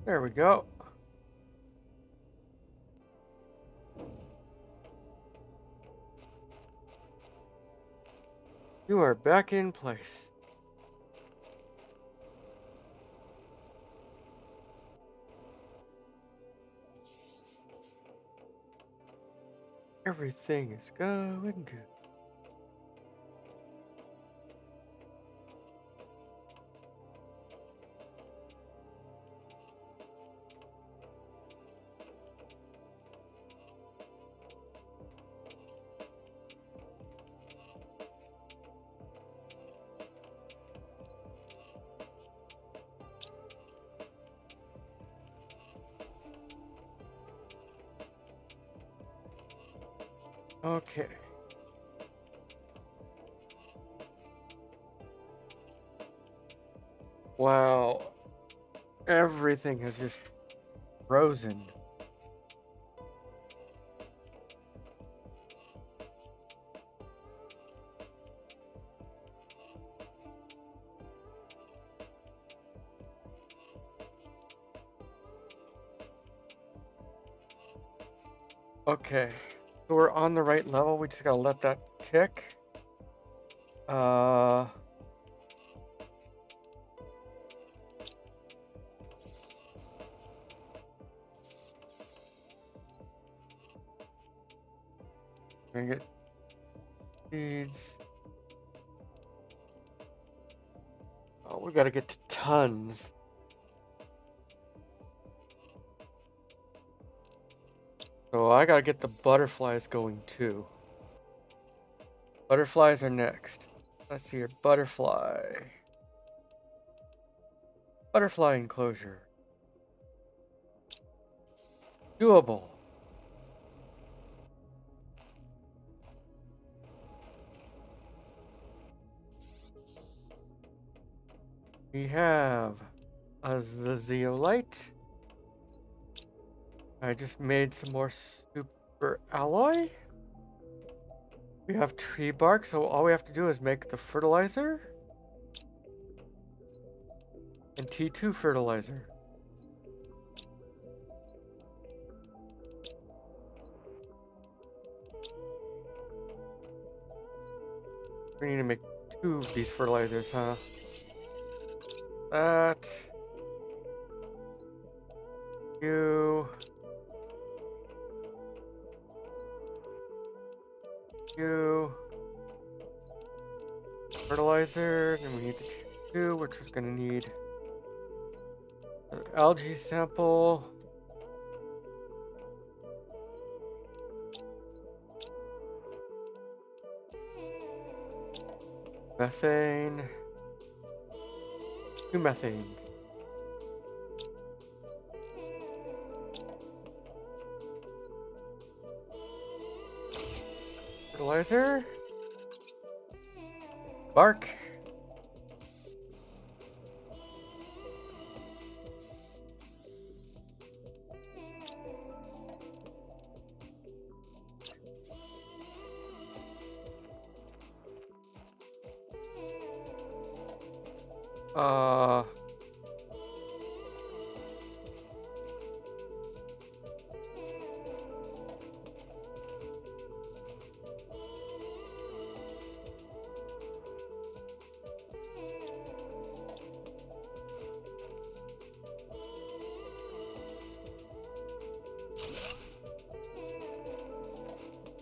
There we go. You are back in place. Everything is going good. Okay. Wow. Everything has just frozen. Okay, so we're on the right level. We just gotta let that tick. We're gonna get seeds. Oh, we gotta get to tons. So I gotta get the butterflies going too. Butterflies are next. Let's see here. Butterfly. Butterfly enclosure. Doable. We have a zeolite. I just made some more super alloy. We have tree bark, so all we have to do is make the fertilizer. And T2 fertilizer. We need to make 2 of these fertilizers, huh? That. You. You. Fertilizer. And we need the T2, which we're gonna need an algae sample. Methane. 2 methanes. Fertilizer. Bark.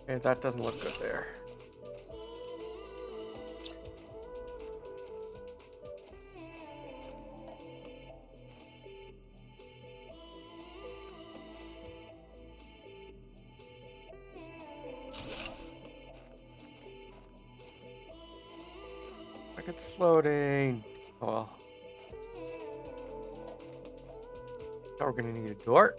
Okay, that doesn't look good there. Like it's floating. Oh well. Now we're gonna need a door.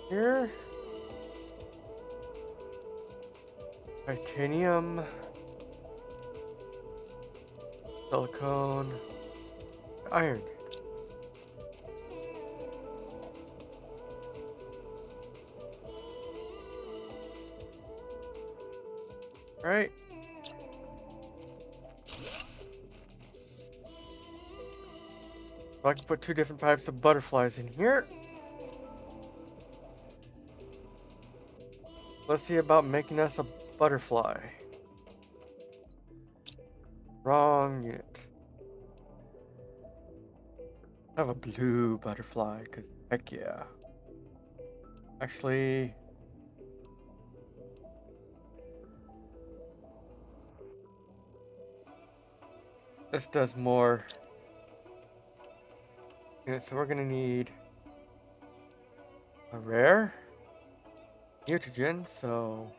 Here. Titanium. Silicone. Iron. Alright. I can put 2 different types of butterflies in here. Let's see about making us a butterfly. Wrong unit. I have a blue butterfly, cause heck yeah. Actually, this does more. Yeah, so we're gonna need a rare mutagen. So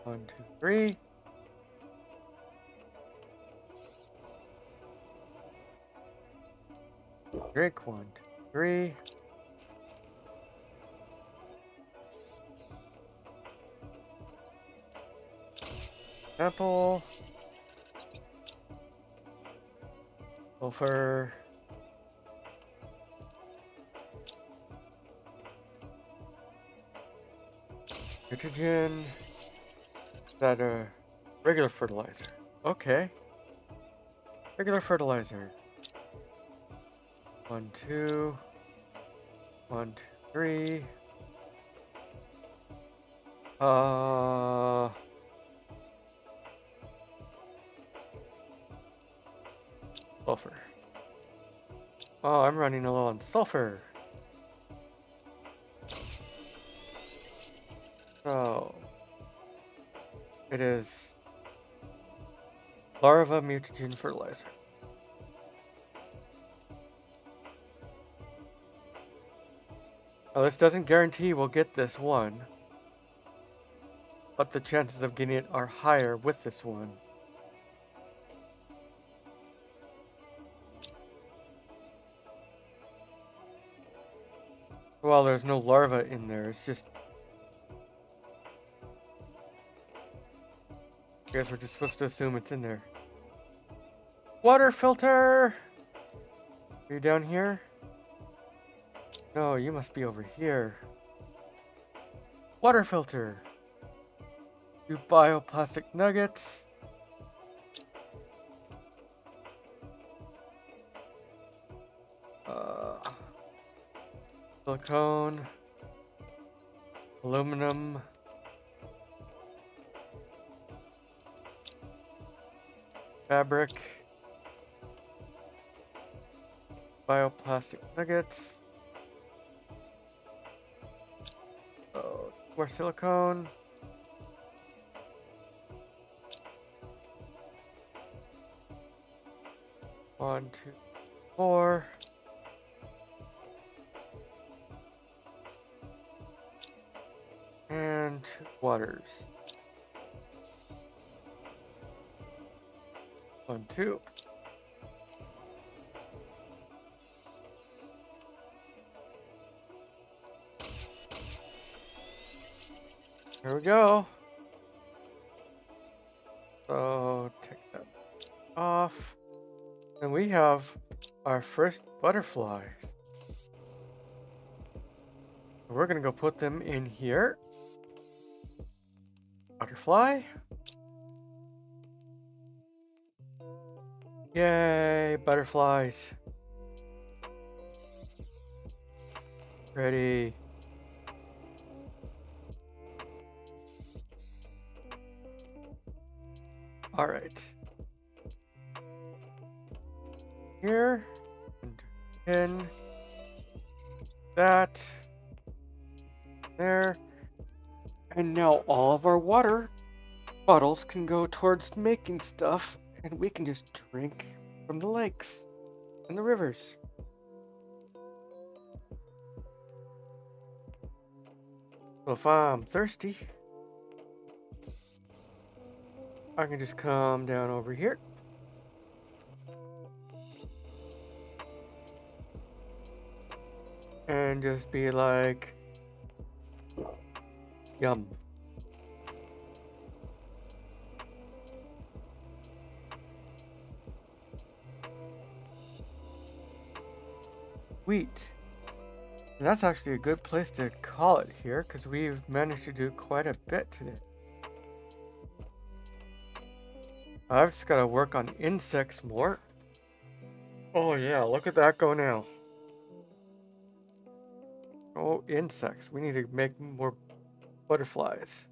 1, 2, 3. Drink 1, 2, 3. Apple. Sulfur. Nitrogen. Is that a regular fertilizer? Okay. Regular fertilizer. 1, 2. 1, 2, 3. Sulfur. Oh, I'm running low on sulfur. So it is larva mutagen fertilizer. Now this doesn't guarantee we'll get this one, but the chances of getting it are higher with this one. Well, there's no larva in there, it's just... I guess we're just supposed to assume it's in there. Water filter! Are you down here? No, you must be over here. Water filter! 2 bioplastic nuggets. Silicone. Aluminum. Fabric. Bioplastic nuggets. Oh, more silicone. One, 2, 4. And 2 waters. 1, 2. Here we go. So take that off. And we have our first butterflies. We're gonna go put them in here. Butterfly. Yay, butterflies. Ready. All right. Here, and pin that there. And now all of our water bottles can go towards making stuff, and we can just drink from the lakes and the rivers. So if I'm thirsty, I can just come down over here. And just be like, yum. Wheat. And that's actually a good place to call it here, because we've managed to do quite a bit today. I've just got to work on insects more. Oh yeah, look at that go now. Oh, insects. We need to make more butterflies.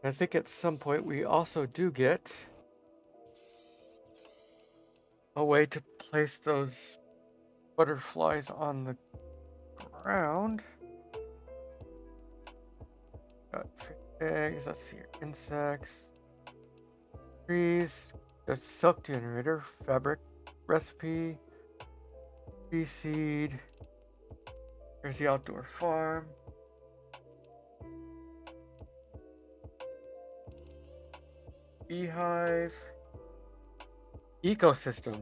I think at some point we also do get a way to place those butterflies on the ground. Got fish eggs, let's see here. Insects, trees, the silk generator, fabric recipe, bee seed. There's the outdoor farm. Beehive. Ecosystem.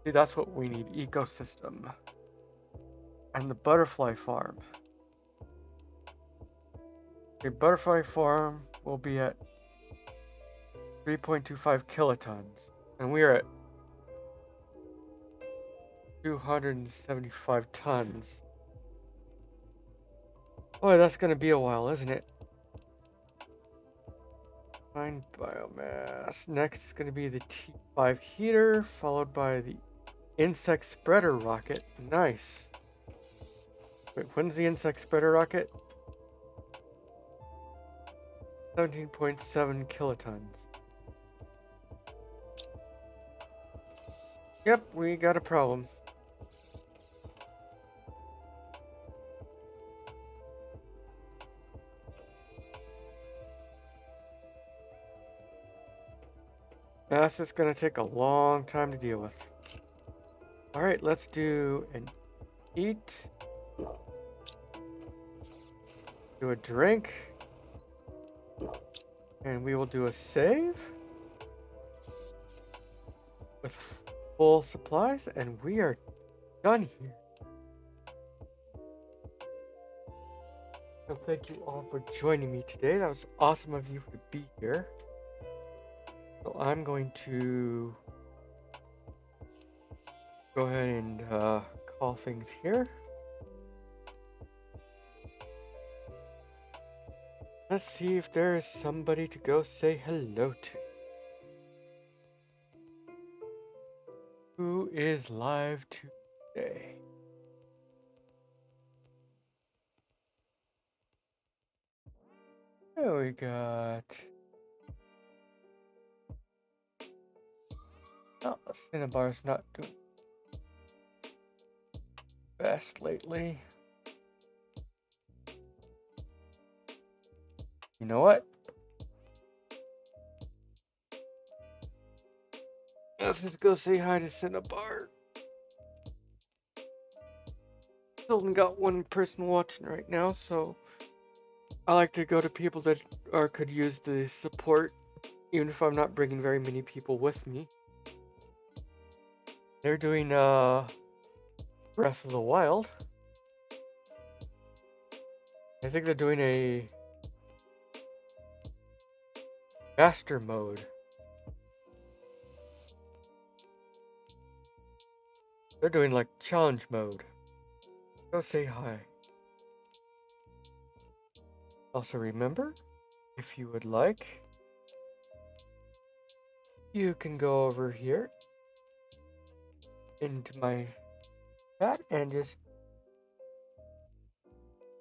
See, that's what we need, ecosystem. And the butterfly farm. The butterfly farm will be at 3.25 kilotons. And we are at 275 tons. Boy, that's going to be a while, isn't it? Fine biomass. Next is going to be the T5 heater, followed by the insect spreader rocket. Nice. Wait, when's the insect spreader rocket? 17.7 kilotons. Yep, we got a problem. This is gonna take a long time to deal with. Alright, let's do an eat. Do a drink. And we will do a save. With full supplies, and we are done here. So thank you all for joining me today. That was awesome of you to be here. So I'm going to go ahead and call things here. Let's see if there is somebody to go say hello to. Who is live today? There we got... Oh, Cinnabar's not doing best lately. You know what? Let's just go say hi to Cinnabar. Still only got one person watching right now, so I like to go to people that could use the support, even if I'm not bringing very many people with me. They're doing Breath of the Wild. I think they're doing a master mode. They're doing like challenge mode. Go say hi. Also remember, if you would like, you can go over here into my chat and just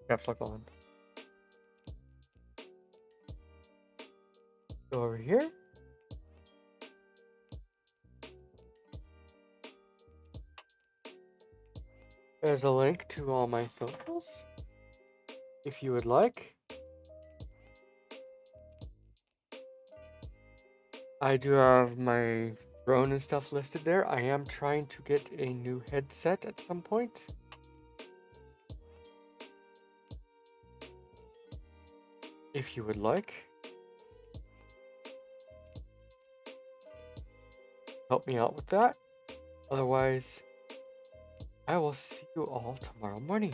caps lock on. Go over here. There's a link to all my socials, if you would like. I do have my drone and stuff listed there. I am trying to get a new headset at some point. If you would like. Help me out with that. Otherwise, I will see you all tomorrow morning.